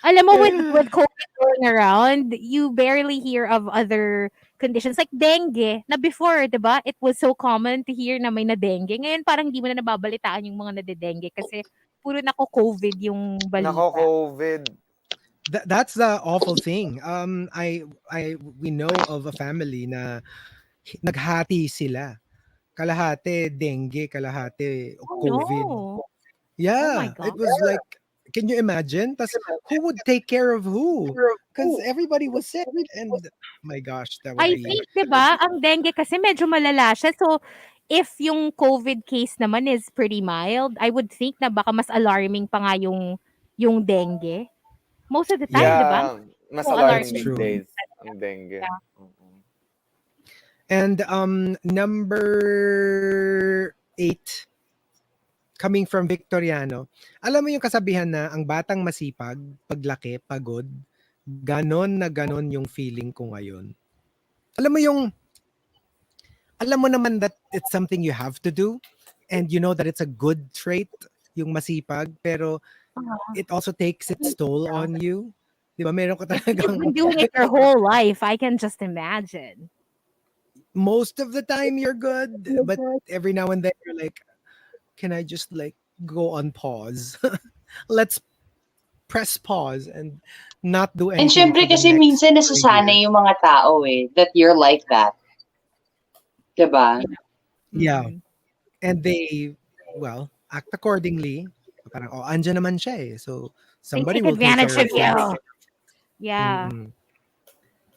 Speaker 2: Alam mo, with COVID going around, you barely hear of other conditions like dengue na before, 'di ba? It was so common to hear na may na dengue. Ngayon parang hindi mo na nababalitaan yung mga nade-dengue kasi puro nako COVID yung balita.
Speaker 5: Nako, COVID.
Speaker 3: That's the awful thing. We know of a family na naghati sila. Kalahati dengue, kalahati COVID.
Speaker 2: No.
Speaker 3: Yeah,
Speaker 2: Oh my God.
Speaker 3: it was like, can you imagine? Tas who would take care of who? Because everybody was sick, and my gosh, that would
Speaker 2: I
Speaker 3: be.
Speaker 2: think, 'di ba, ang dengue kasi medyo malala siya. So, if yung COVID case naman is pretty mild, I would think na baka mas alarming pa nga yung dengue. Most of the time, 'di ba?
Speaker 5: Yeah. Mas
Speaker 2: So,
Speaker 5: alarming
Speaker 3: That's
Speaker 5: these
Speaker 3: true.
Speaker 5: days. Ang dengue.
Speaker 2: Yeah.
Speaker 3: And number 8, coming from Victoriano, alam mo yung kasabihan na ang batang masipag, paglaki, pagod, ganon na ganon yung feeling ko ngayon. Alam mo yung, alam mo naman that it's something you have to do and you know that it's a good trait, yung masipag, pero it also takes its toll on you. Di ba? Meron ka
Speaker 2: If you've
Speaker 3: talagang,
Speaker 2: been doing it your whole life, I can just imagine.
Speaker 3: most of the time you're good, but every now and then you're like, can I just like go on pause? Let's press pause and not do
Speaker 4: And
Speaker 3: anything
Speaker 4: syempre
Speaker 3: for the
Speaker 4: kasi
Speaker 3: next
Speaker 4: minsan
Speaker 3: 3 years.
Speaker 4: nasasanay yung mga tao that you're like that. Diba?
Speaker 3: Yeah.
Speaker 2: Mm.
Speaker 3: And they, well, act accordingly. Parang, oh, andyan naman siya eh. So,
Speaker 2: They
Speaker 3: somebody
Speaker 2: take
Speaker 3: will take
Speaker 2: advantage
Speaker 3: care
Speaker 2: of
Speaker 3: of this.
Speaker 2: you. Yeah.
Speaker 3: Mm-mm.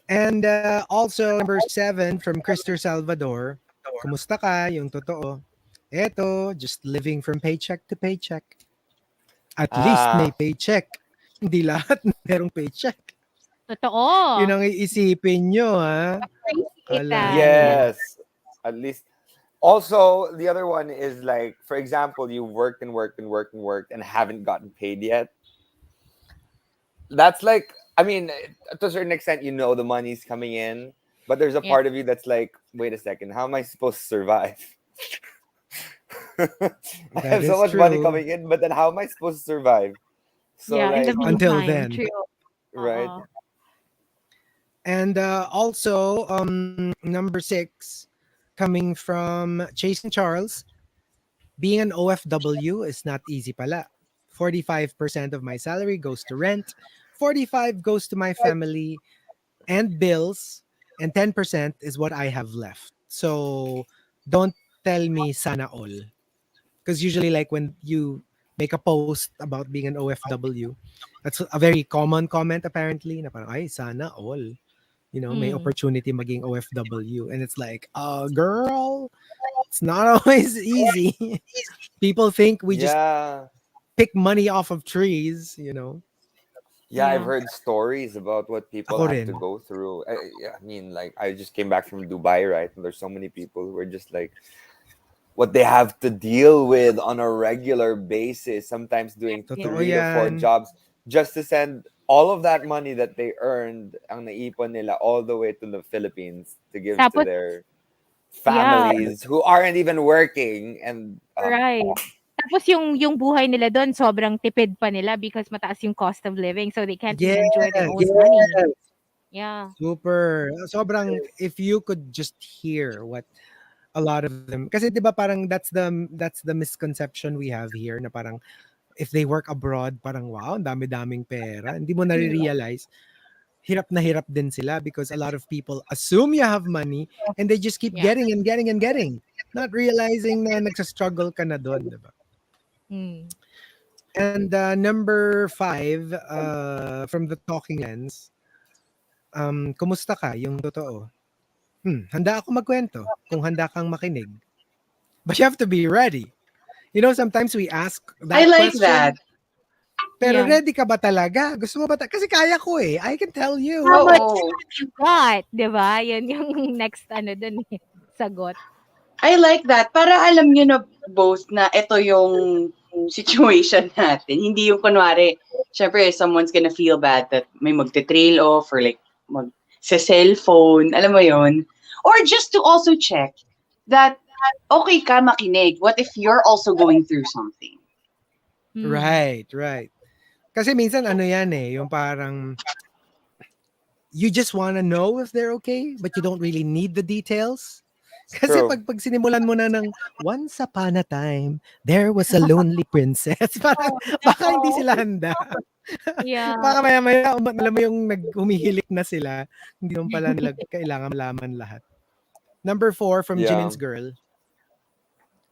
Speaker 3: And also, number 7 from Krister Salvador, Kumusta ka? Yung totoo. Eto, just living from paycheck to paycheck. At least may
Speaker 5: Ah,
Speaker 3: paycheck. Hindi lahat merong paycheck. Yun
Speaker 2: Totoo.
Speaker 3: ang iisipin nyo, ha?
Speaker 2: Appreciate
Speaker 3: Kala
Speaker 2: that.
Speaker 3: nyo.
Speaker 5: yes. At least. Also, the other one is like, for example, you worked and worked and worked and worked and haven't gotten paid yet. That's like, I mean, to a certain extent, you know the money's coming in, but there's a
Speaker 2: Yeah.
Speaker 5: part of you that's like, wait a second, how am I supposed to survive? I
Speaker 3: That
Speaker 5: have so
Speaker 3: is
Speaker 5: much money
Speaker 3: true.
Speaker 5: coming in, but then how am I supposed to survive? So,
Speaker 2: Yeah. In the
Speaker 5: like,
Speaker 3: Until
Speaker 2: meantime,
Speaker 3: then.
Speaker 2: true.
Speaker 5: right?
Speaker 2: Uh-uh.
Speaker 3: And also, number 6, coming from Chasing Charles, being an OFW is not easy pala. 45% of my salary goes to rent, 45 goes to my family and bills, and 10% is what I have left. So don't tell me sana all. Because usually like when you make a post about being an OFW, that's a very common comment apparently na parang, ay, sana all. You know, may
Speaker 2: Mm.
Speaker 3: opportunity maging OFW. And it's like, girl, it's not always easy. People think we just
Speaker 5: Yeah.
Speaker 3: pick money off of trees, you know.
Speaker 5: Yeah, I've
Speaker 2: Yeah.
Speaker 5: heard stories about what people
Speaker 3: Ako
Speaker 5: have to
Speaker 3: rin.
Speaker 5: go through. Yeah, I mean, like, I just came back from Dubai, right? And there's so many people who are just like, what they have to deal with on a regular basis, sometimes doing
Speaker 3: Totoo
Speaker 5: 3 to 4
Speaker 3: yan.
Speaker 5: jobs just to send all of that money that they earned, ang naipon nila, all the way to the Philippines to give to
Speaker 2: Tapos,
Speaker 5: their
Speaker 2: yeah,
Speaker 5: families who aren't even working. And
Speaker 2: right. Tapos yung buhay nila doon sobrang tipid pa nila because mataas yung cost of living so they can't even enjoy their own
Speaker 3: Yes.
Speaker 2: money. Yeah.
Speaker 3: Super. Sobrang, if you could just hear what a lot of them, kasi 'di ba parang that's the misconception we have here na parang if they work abroad, parang wow, ang dami-daming pera. Hindi mo nare-realize hirap na hirap din sila because a lot of people assume you have money and they just keep
Speaker 2: Yeah.
Speaker 3: getting and getting and getting, not realizing na nagsa-struggle ka na doon, 'di ba?
Speaker 2: Mm.
Speaker 3: And number 5, from the Talking Lens, kumusta ka? Yung totoo. Handa ako magkwento kung handa kang makinig. But you have to be ready. You know, sometimes we ask
Speaker 4: I
Speaker 3: that
Speaker 4: like
Speaker 3: question,
Speaker 4: that.
Speaker 3: pero
Speaker 2: Yeah.
Speaker 3: ready ka ba talaga? Gusto mo ba? Kasi kaya ko eh. I can tell you.
Speaker 2: How much
Speaker 4: Oo.
Speaker 2: have you got? 'Di ba? Yun yung next dun eh, sagot.
Speaker 4: I like that. Para alam nyo na both na ito yung situation natin. Hindi yung kunwari, syempre, someone's gonna feel bad that may magte-trail off or like sa cellphone, alam mo yon. Or just to also check that okay ka makinig. What if you're also going through something?
Speaker 2: Mm.
Speaker 3: Right. Kasi minsan ano yan eh, yung parang you just wanna know if they're okay, but you don't really need the details. Kasi
Speaker 5: true.
Speaker 3: pag sinimulan mo na ng once upon a time, there was a lonely princess. Parang, baka hindi sila handa.
Speaker 2: Yeah.
Speaker 3: Baka maya-maya, alam mo yung humihilik na sila. Hindi naman pala nila kailangan malaman lahat. Number 4 from
Speaker 5: Yeah.
Speaker 3: Jimin's Girl.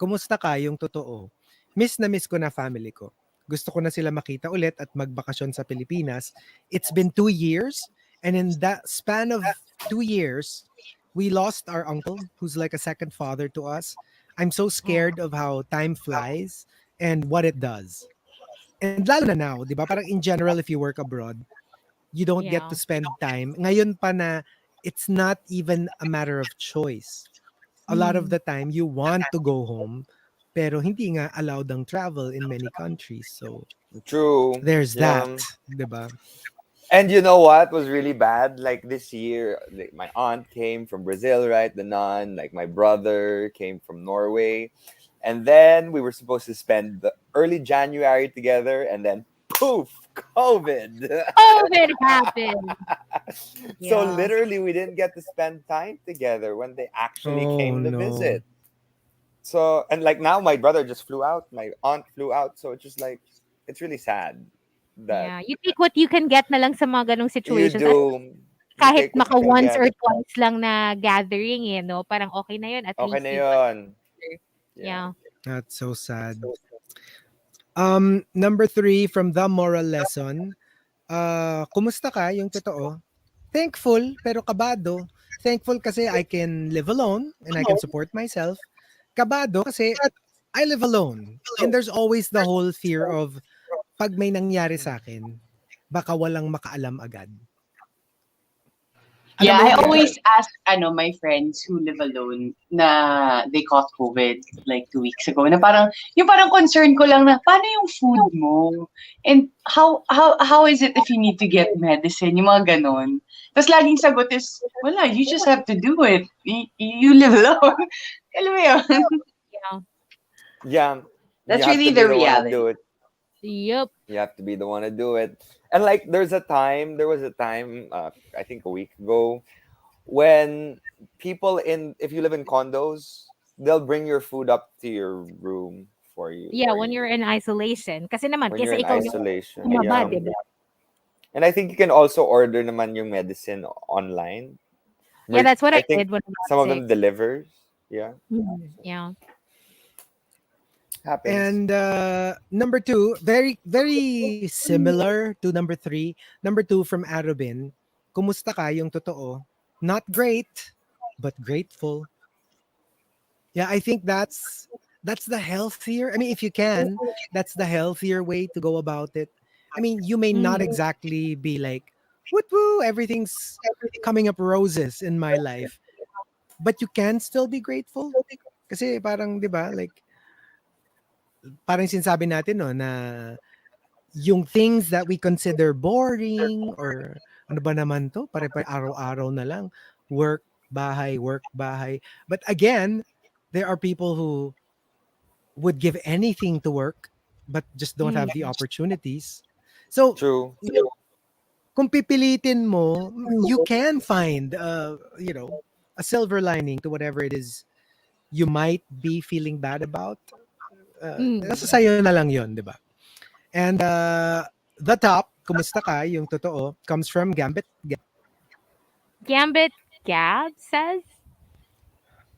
Speaker 3: Kumusta ka? Yung totoo. Miss na miss ko na family ko. Gusto ko na sila makita ulit at magbakasyon sa Pilipinas. It's been 2 years, and in that span of 2 years, we lost our uncle, who's like a second father to us. I'm so scared of how time flies and what it does. And lalo na now, di ba? Parang in general, if you work abroad, you don't get
Speaker 2: Yeah.
Speaker 3: to spend time. Ngayon pa na, it's not even a matter of choice. A lot of the time, you want to go home, pero hindi nga allowed ang travel in many countries. So
Speaker 5: True.
Speaker 3: there's that,
Speaker 5: Yeah.
Speaker 3: 'di ba?
Speaker 5: And you know what was really bad? Like this year, like, my aunt came from Brazil, right? The nun. Like my brother came from Norway. And then we were supposed to spend the early January together, and then poof, COVID.
Speaker 2: COVID happened.
Speaker 5: So
Speaker 2: Yeah.
Speaker 5: literally, we didn't get to spend time together when they actually
Speaker 3: Oh
Speaker 5: came to
Speaker 3: no.
Speaker 5: visit. So, and like now, my brother just flew out, my aunt flew out. So it's just like, it's really sad that
Speaker 2: Yeah. You take what you can get na lang sa mga ganong
Speaker 5: you
Speaker 2: situations. At
Speaker 5: do, you
Speaker 2: kahit
Speaker 5: take what you
Speaker 2: maka
Speaker 5: can
Speaker 2: once
Speaker 5: get.
Speaker 2: or twice lang na gathering eh, no? Parang okay na yun. At
Speaker 5: Okay
Speaker 2: least
Speaker 5: na
Speaker 2: you got
Speaker 5: yun.
Speaker 2: together.
Speaker 5: Yeah.
Speaker 2: Yeah.
Speaker 3: That's so sad. Number 3 from the moral lesson. Kumusta ka? Yung totoo. Thankful pero kabado. Thankful kasi I can live alone and I can support myself. Kabado kasi I live alone. And there's always the whole fear of pag may nangyari sa akin, baka walang makaalam agad. Alam
Speaker 4: Yeah,
Speaker 3: mo
Speaker 4: I
Speaker 3: yun, di ba?
Speaker 4: always ask my friends who live alone na they caught COVID like 2 weeks ago. Na parang yung parang concern ko lang na paano yung food mo? And how is it if you need to get medicine? Yung mga ganon. Tapos laging sagot is, wala, you just have to do it. You live alone. Alam mo yun?
Speaker 2: Yeah.
Speaker 5: Yeah. You
Speaker 4: That's
Speaker 5: have to
Speaker 4: really
Speaker 5: be
Speaker 4: the
Speaker 5: the one to
Speaker 4: reality.
Speaker 5: do it.
Speaker 2: Yep.
Speaker 5: You have to be the one to do it. And like, there was a time, I think a week ago, when people if you live in condos, they'll bring your food up to your room for you
Speaker 2: Yeah, when you're in isolation. Kasi naman,
Speaker 5: when you're
Speaker 2: kaysa
Speaker 5: in
Speaker 2: ikaw yung
Speaker 5: isolation.
Speaker 2: bumaba,
Speaker 5: Yeah.
Speaker 2: di ba?
Speaker 5: And I think you can also order naman yung medicine online.
Speaker 2: Yeah, that's what
Speaker 5: I
Speaker 2: I
Speaker 5: think
Speaker 2: did when I got
Speaker 5: some of
Speaker 2: sick.
Speaker 5: them delivers. Yeah.
Speaker 2: Yeah.
Speaker 5: Happens.
Speaker 3: And number 2, very very similar to number 3. Number 2 from Arubin. Kumusta ka? Yung totoo. Not great, but grateful. Yeah, I think that's the healthier. I mean, if you can, that's the healthier way to go about it. I mean, you may not exactly be like, "Woo woo, everything's coming up roses in my life," but you can still be grateful. Kasi parang, 'di ba? Like parang sinasabi natin no na yung things that we consider boring or ano ba naman to? Pare-pare araw-araw na lang work, bahay. But again, there are people who would give anything to work but just don't have the opportunities. So,
Speaker 5: True.
Speaker 3: kung pipilitin mo, you can find a silver lining to whatever it is you might be feeling bad about. Nasa sayo na lang 'yon, 'di ba? And the top, kumusta ka, yung totoo, comes from Gambit.
Speaker 2: Gambit Gab says,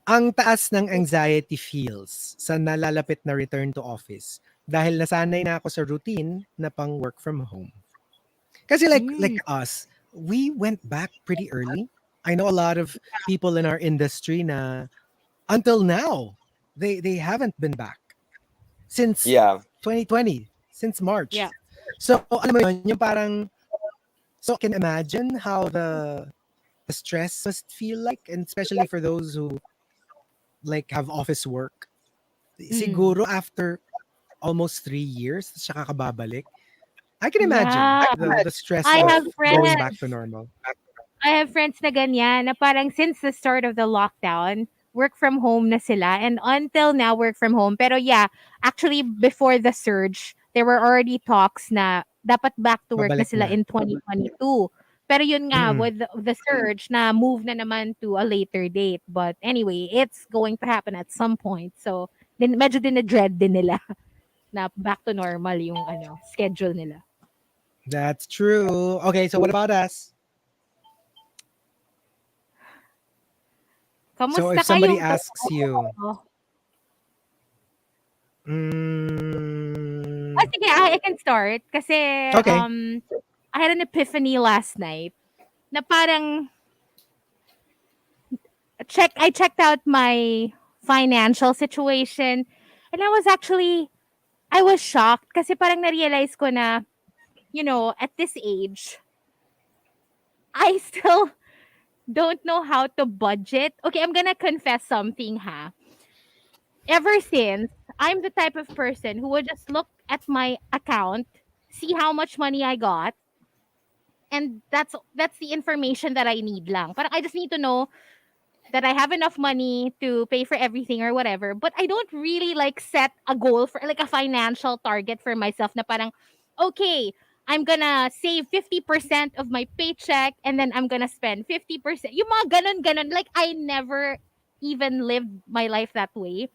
Speaker 3: Ang taas ng anxiety feels sa nalalapit na return to office dahil nasanay na ako sa routine na pang work from home. Kasi like us, we went back pretty early. I know a lot of people in our industry na until now, they haven't been back since
Speaker 5: Yeah.
Speaker 3: 2020, since March.
Speaker 2: yeah.
Speaker 3: So, alam mo yun, yung parang, so I can imagine how the stress must feel like, and especially for those who like have office work. Siguro after almost 3 years, siya kakababalik. I can imagine
Speaker 2: Yeah.
Speaker 3: the stress
Speaker 2: I
Speaker 3: of
Speaker 2: have
Speaker 3: going back
Speaker 2: friends.
Speaker 3: to normal.
Speaker 2: I have friends na ganyan, na parang since the start of the lockdown, work from home na sila. And until now, work from home. Pero yeah, actually, before the surge, there were already talks na dapat back to work na
Speaker 3: Babalik
Speaker 2: sila
Speaker 3: na.
Speaker 2: in 2022. Pero yun nga,
Speaker 3: Mm-mm.
Speaker 2: with the surge, na move na naman to a later date. But anyway, it's going to happen at some point. So, din, medyo din-dread din nila na back to normal yung schedule nila.
Speaker 3: That's true. Okay, so what about us? So
Speaker 2: Kamusta
Speaker 3: if somebody
Speaker 2: kayong
Speaker 3: asks you,
Speaker 2: sige, I can start. Kasi,
Speaker 3: okay,
Speaker 2: I had an epiphany last night na parang I checked out my financial situation and I was shocked kasi parang na-realize ko na, at this age, I still don't know how to budget. Okay, I'm gonna confess something, ha. ever since, I'm the type of person who would just look at my account, see how much money I got, and that's the information that I need lang. Parang I just need to know that I have enough money to pay for everything or whatever. But I don't really like set a goal for like a financial target for myself na parang, okay, I'm gonna save 50% of my paycheck and then I'm gonna spend 50%. Yung mga ganon. Like I never even lived my life that way.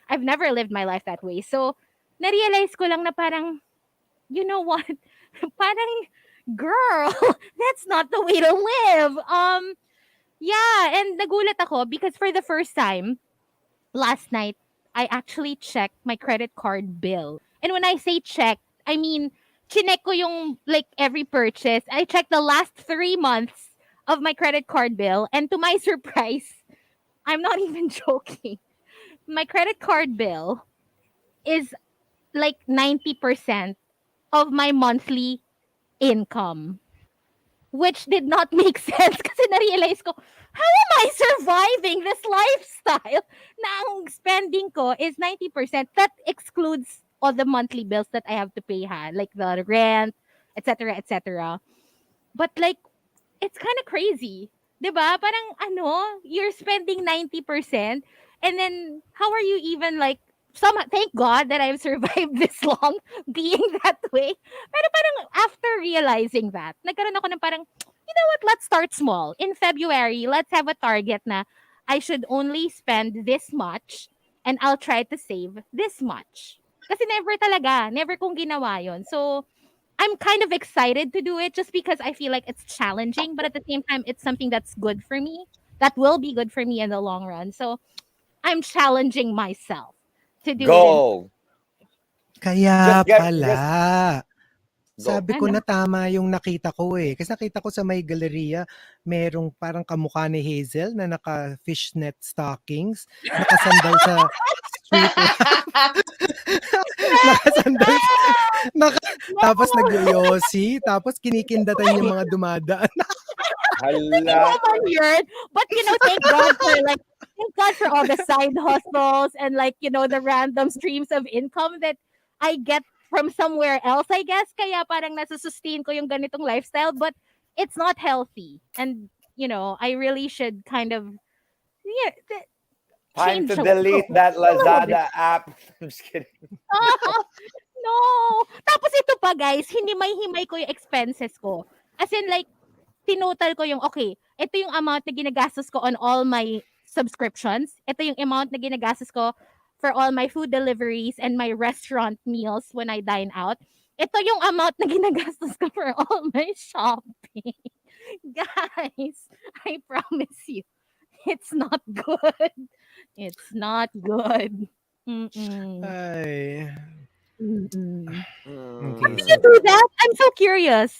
Speaker 2: I've never lived my life that way. So, na-realize ko lang na parang, you know what? Parang, girl, that's not the way to live. Yeah, and nagulat ako because for the first time last night, I actually checked my credit card bill. And when I say check, I mean chinek ko yung like every purchase. I checked the last 3 months of my credit card bill, and to my surprise, I'm not even joking. My credit card bill is like 90% of my monthly income. Which did not make sense kasi na-realize ko, how am I surviving this lifestyle na ang spending ko is 90%? That excludes all the monthly bills that I have to pay ha, like the rent, etc., etc. But like, it's kind of crazy. 'Di ba? Parang ano, you're spending 90% and then how are you even like thank God that I've survived this long being that way. Pero parang after realizing that, nagkaroon ako ng parang, you know what, let's start small. In February, let's have a target na I should only spend this much and I'll try to save this much. Kasi never kong ginawa yon. So, I'm kind of excited to do it just because I feel like it's challenging, but at the same time, it's something that's good for me. That will be good for me in the long run. So I'm challenging myself to do it.
Speaker 5: Go.
Speaker 3: Kaya pala.
Speaker 5: Go.
Speaker 3: Sabi ko
Speaker 2: Ano?
Speaker 3: na tama yung nakita ko eh. Kasi nakita ko sa may galeria, merong parang kamukha ni Hazel na naka-fishnet stockings, nakasandal sa street nakasandal, tapos nag-yoyosi, tapos kinikindatan yung mga dumadaan.
Speaker 5: Hala.
Speaker 2: Weird, but thank God for all the side hustles and like the random streams of income that I get from somewhere else, I guess. Kaya parang nasa-sustain ko yung ganitong lifestyle, but it's not healthy. And I really should kind of
Speaker 5: Time
Speaker 2: change
Speaker 5: to delete that Lazada app. I'm just kidding.
Speaker 2: No. Tapos ito pa guys, hindi may himay ko yung expenses ko. As in like tinotal ko yung, okay, ito yung amount na ginagastos ko on all my subscriptions. Ito yung amount na ginagastos ko for all my food deliveries and my restaurant meals when I dine out. Ito yung amount na ginagastos ko for all my shopping. Guys, I promise you, it's not good. It's not good. Mm-mm.
Speaker 3: Ay.
Speaker 2: Mm-mm.
Speaker 3: Okay,
Speaker 2: Did you do that? I'm so curious.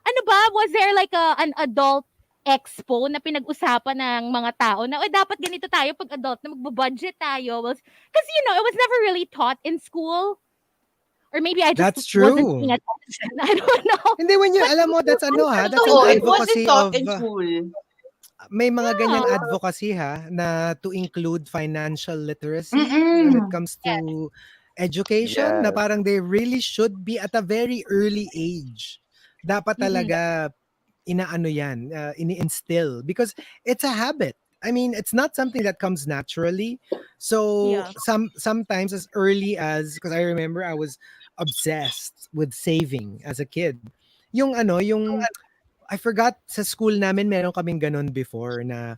Speaker 2: Ano ba? Was there like an adult expo na pinag-usapan ng mga tao na dapat ganito tayo pag adult na magbo-budget tayo? Because it was never really taught in school. Or maybe I just
Speaker 3: That's
Speaker 2: wasn't
Speaker 3: true.
Speaker 2: paying attention. I don't know.
Speaker 3: Hindi, when you, alam mo, that's ano ha, that's
Speaker 4: Oh,
Speaker 3: an
Speaker 4: it wasn't
Speaker 3: advocacy
Speaker 4: taught
Speaker 3: of,
Speaker 4: in school.
Speaker 3: may mga ganyan advocacy ha, na to include financial literacy when it comes to education, na
Speaker 5: Yes.
Speaker 3: parang they really should be at a very early age. Dapat talaga inaano yan, ini-instill because it's a habit. I mean, it's not something that comes naturally. So
Speaker 2: Yeah.
Speaker 3: sometimes as early as, because I remember I was obsessed with saving as a kid. Yung I forgot sa school namin meron kaming ganun before na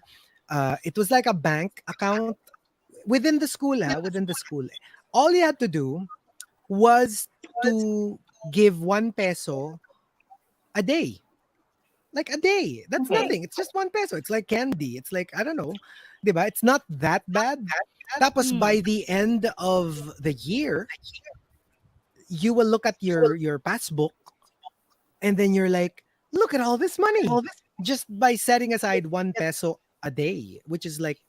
Speaker 3: it was like a bank account within the school within the school. All you had to do was to give 1 peso a day. Like a day. That's nothing. It's just 1 peso. It's like candy. It's like, I don't know. Diba? It's not that bad. Tapos by the end of the year, you will look at your passbook and then you're like, look at all this money. Just by setting aside 1 peso a day, which is like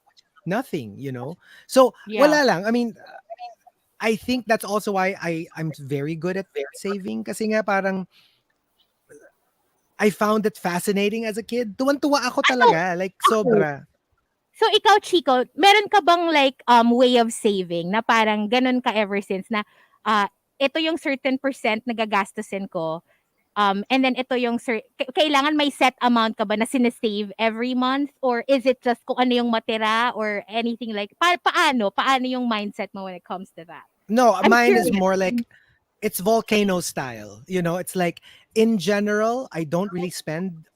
Speaker 3: nothing, So, wala lang. I mean, I think that's also why I'm very good at saving kasi nga parang I found it fascinating as a kid. Tuwan-tuwa ako talaga. Like, sobra.
Speaker 2: So ikaw, Chico, meron ka bang like way of saving na parang ganun ka ever since na ito yung certain percent na gagastusin ko, and then ito yung kailangan may set amount ka ba na sinesave every month, or is it just kung ano yung matira or anything like paano yung mindset mo when it comes to that?
Speaker 3: No,
Speaker 2: I'm
Speaker 3: mine is
Speaker 2: curious.
Speaker 3: more like it's volcano style. You know, it's like in general, I don't really spend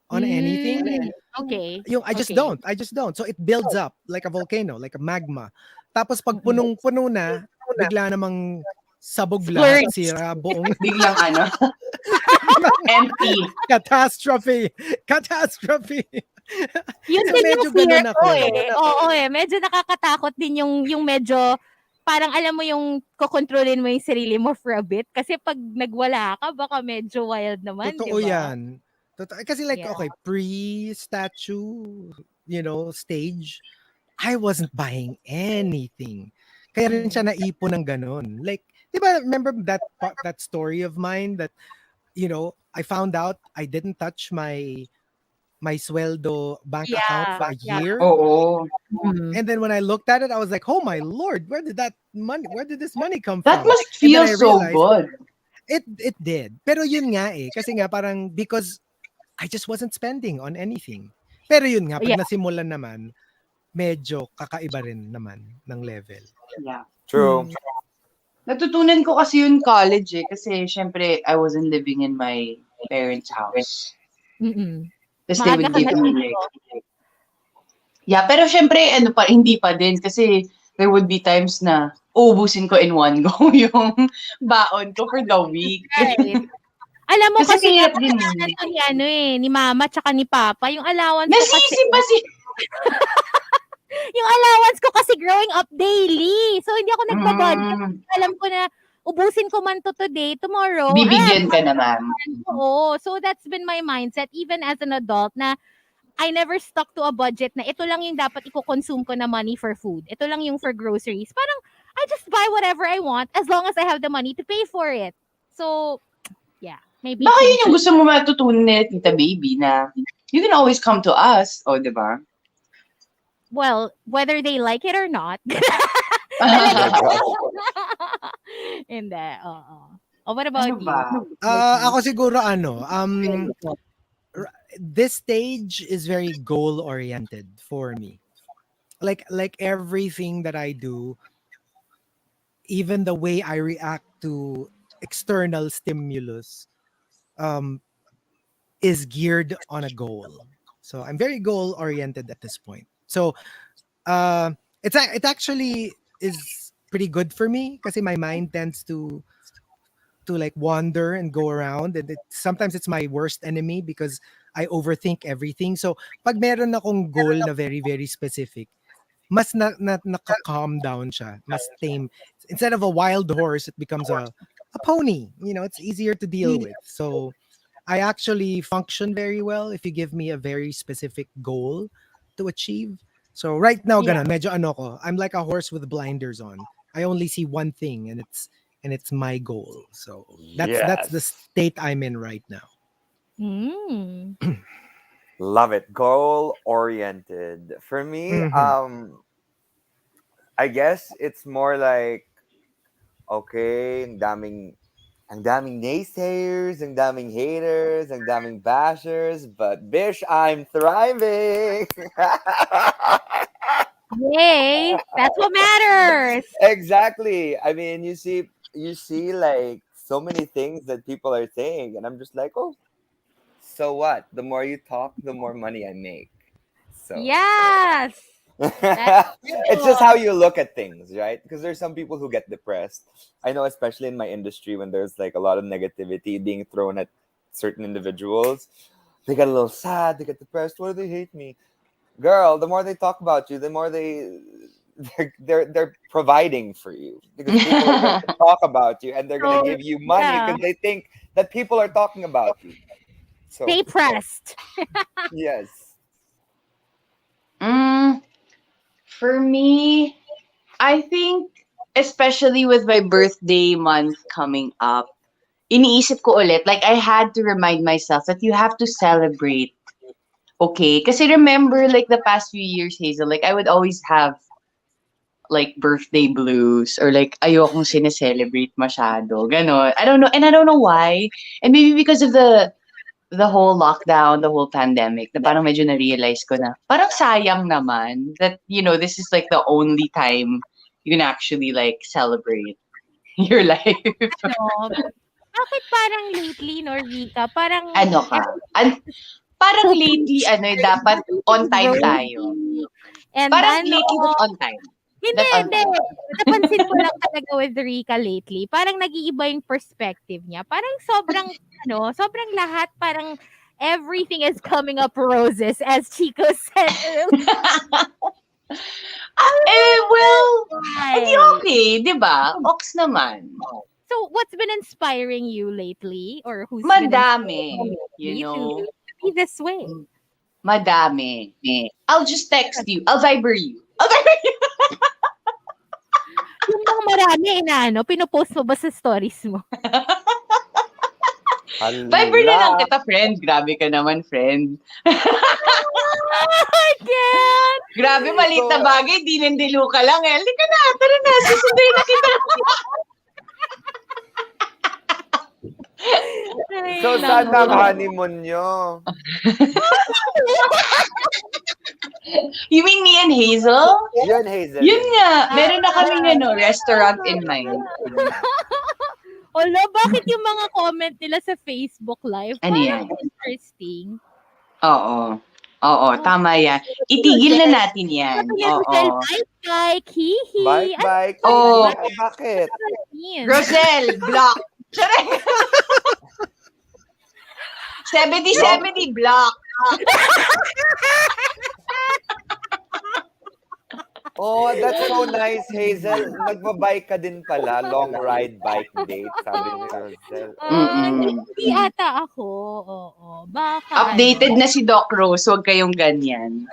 Speaker 3: on anything.
Speaker 2: Okay.
Speaker 3: I just
Speaker 2: Okay.
Speaker 3: don't. I just don't. So it builds up like a volcano, like a magma. Tapos pag punong-puno na, bigla namang sabog lahat,
Speaker 2: Splurge.
Speaker 3: sira buong
Speaker 4: Biglang empty.
Speaker 3: catastrophe. Catastrophe.
Speaker 2: Yun
Speaker 3: So
Speaker 2: din yung
Speaker 3: medyo
Speaker 2: fear
Speaker 3: ganun
Speaker 2: ko
Speaker 3: ako eh.
Speaker 2: eh. Oo eh. Medyo nakakatakot din yung medyo, parang alam mo yung kokontrolin mo yung sarili mo for a bit. Kasi pag nagwala ka, baka medyo wild naman, di
Speaker 3: Totoo
Speaker 2: ba?
Speaker 3: yan. Kasi like,
Speaker 2: Yeah.
Speaker 3: okay, pre-statue, stage, I wasn't buying anything. Kaya rin siya naipon ng ganun. Like, di ba, remember that story of mine that, I found out I didn't touch my sweldo bank account
Speaker 2: Yeah.
Speaker 3: for a
Speaker 2: Yeah.
Speaker 3: year.
Speaker 4: Oo.
Speaker 3: And then when I looked at it, I was like, oh my Lord, where did this money come
Speaker 4: That
Speaker 3: from?
Speaker 4: must
Speaker 3: And then
Speaker 4: feel
Speaker 3: I
Speaker 4: so
Speaker 3: realized,
Speaker 4: good.
Speaker 3: it did. Pero yun nga eh. Kasi nga parang because I just wasn't spending on anything. Pero yun nga, pag
Speaker 2: Yeah.
Speaker 3: nasimulan naman, medyo kakaiba rin naman ng level.
Speaker 4: Yeah.
Speaker 5: True.
Speaker 4: Natutunan ko kasi yun college eh. Kasi syempre, I wasn't living in my parents' house. Tapos they
Speaker 2: Maaga
Speaker 4: would
Speaker 2: ka
Speaker 4: give me
Speaker 2: natuto.
Speaker 4: like... Yeah, pero syempre, hindi pa din. Kasi there would be times na uubusin ko in one go yung baon ko for the week.
Speaker 2: Right. Alam mo
Speaker 4: Kasi
Speaker 2: kasi
Speaker 4: mahirap din.
Speaker 2: kasalanan to ni Mama tsaka ni Papa. Yung allowance ko kasi,
Speaker 4: Nasisi pa si...
Speaker 2: yung allowance ko kasi growing up daily. So, hindi ako nagbabudget. Alam ko na, ubusin ko man to today, tomorrow.
Speaker 4: Bibigyan ka naman.
Speaker 2: Oo. So, that's been my mindset, even as an adult, na I never stuck to a budget na ito lang yung dapat i-consume ko na money for food. Ito lang yung for groceries. Parang, I just buy whatever I want as long as I have the money to pay for it. So, yeah. Maybe
Speaker 4: Baka yun yung gusto mo matutunan ni Tita Baby na you can always come to us. O, di ba?
Speaker 2: well, whether they like it or not. Hindi, oo. Oh, what about
Speaker 4: Ano ba?
Speaker 3: Ako siguro this stage is very goal oriented for me. Like everything that I do, even the way I react to external stimulus, is geared on a goal. So I'm very goal oriented at this point. So it actually is pretty good for me kasi my mind tends to like wander and go around, and sometimes it's my worst enemy because I overthink everything. So pag meron akong goal na very very specific, mas naka-calm down siya, mas tame. Instead of a wild horse, it becomes a pony. It's easier to deal with. So I actually function very well if you give me a very specific goal to achieve. So right now, ganun, medyo ko. I'm like a horse with blinders on. I only see one thing, and it's my goal. So that's the state I'm in right now.
Speaker 5: Love it. Goal oriented. For me, I guess it's more like, okay, ang daming naysayers, ang daming haters, ang daming bashers, but bish, I'm thriving.
Speaker 2: Yay! That's what matters.
Speaker 5: Exactly. I mean, you see like so many things that people are saying, and I'm just like, oh, so what? The more you talk, the more money I make. So
Speaker 2: yes.
Speaker 5: It's just how you look at things, right? Because there's some people who get depressed. I know, especially in my industry, when there's like a lot of negativity being thrown at certain individuals, they get a little sad, they get depressed. Why do they hate me? Girl, the more they talk about you, the more they're providing for you, because people are going to talk about you, and they're going to give you money because they think that people are talking about you. So
Speaker 2: stay pressed.
Speaker 5: Yes.
Speaker 4: For me, I think, especially with my birthday month coming up, iniisip ko ulit, like I had to remind myself that you have to celebrate okay. Kasi remember, like, the past few years, Hazel, like, I would always have, like, birthday blues or, like, ayokong sineselebrate masyado. Ganon. I don't know. And I don't know why. And maybe because of the whole lockdown, the whole pandemic, na parang medyo na-realize ko na, parang sayang naman that, this is, like, the only time you can actually, like, celebrate your life.
Speaker 2: No. Bakit parang lately, no, Rica? Parang
Speaker 4: Ano ka? Parang lately, dapat on time tayo.
Speaker 2: And
Speaker 4: Parang lately, that's on time.
Speaker 2: Hindi. Napansin ko lang talaga with Rica lately. Parang nag-iiba yung perspective niya. Parang sobrang lahat, parang everything is coming up roses, as Chico said earlier.
Speaker 4: Well, hindi okay, di ba? Ox naman.
Speaker 2: So, what's been inspiring you lately? Or who's
Speaker 4: Madami,
Speaker 2: been to be this way?
Speaker 4: Madami. I'll just text you. I'll Viber you.
Speaker 2: Yung mga marami pinopost mo ba sa stories mo?
Speaker 4: Viber na lang kita, friend. Grabe ka naman, friend.
Speaker 2: I can't!
Speaker 4: Grabe, maliit na bagay. Dinendilo ka lang eh. Halika na, tara na. Susunduin na kita.
Speaker 5: So, saan ang honeymoon nyo?
Speaker 2: You mean me and Hazel?
Speaker 5: Yun, Hazel.
Speaker 4: Yun nga. Meron na kaming restaurant in mind.
Speaker 2: Olo, bakit yung mga comment nila sa Facebook Live?
Speaker 4: Ano yan?
Speaker 2: Interesting.
Speaker 4: Oo. Oo, tama yan. Itigil na natin yan. Oo.
Speaker 2: Bike. Hihi.
Speaker 5: Bike.
Speaker 4: Oh.
Speaker 5: Bakit?
Speaker 4: Rosel, block. 70 block.
Speaker 5: Oh, that's so nice, Hazel. Nagbabike ka din pala. Long ride bike date, sabi ni Hazel.
Speaker 2: Hindi ata ako. Oo. Baka.
Speaker 4: Updated na si Doc Rose. Huwag kayong ganyan.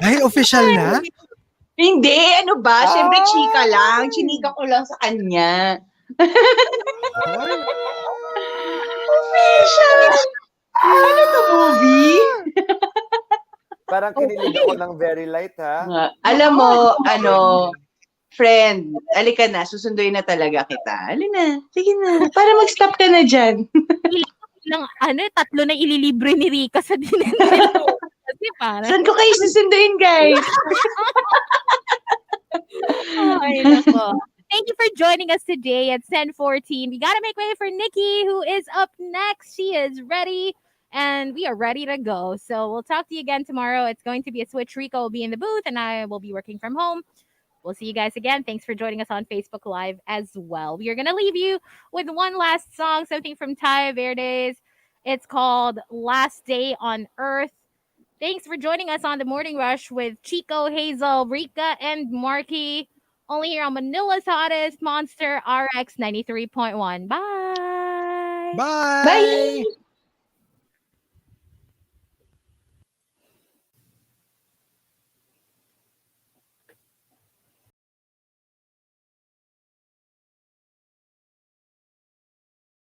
Speaker 3: Ay, official na?
Speaker 4: Hindi, ano ba? Siyempre, chika lang. Chinika ko lang sa kanya. Official! Ano to, movie?
Speaker 5: Parang kinilig ako ng very light, ha?
Speaker 4: Alam mo, friend, alika na, susunduin na talaga kita. Alina, sige na. Para mag-stop ka na dyan.
Speaker 2: Ilang, 3 na ililibre ni Rica sa dinendelo. Kasi parang...
Speaker 4: Saan ko kayo susunduin, guys?
Speaker 2: Ay, nako. Thank you for joining us today at 10:14. We gotta make way for Nikki, who is up next. She is ready, and we are ready to go. So we'll talk to you again tomorrow. It's going to be a switch. Rica will be in the booth, and I will be working from home. We'll see you guys again. Thanks for joining us on Facebook Live as well. We are going to leave you with one last song, something from Taya Verdes. It's called Last Day on Earth. Thanks for joining us on the Morning Rush with Chico, Hazel, Rica, and Markki. Only here on Manila's hottest Monster RX93.1. Bye.
Speaker 3: Bye.
Speaker 4: Bye.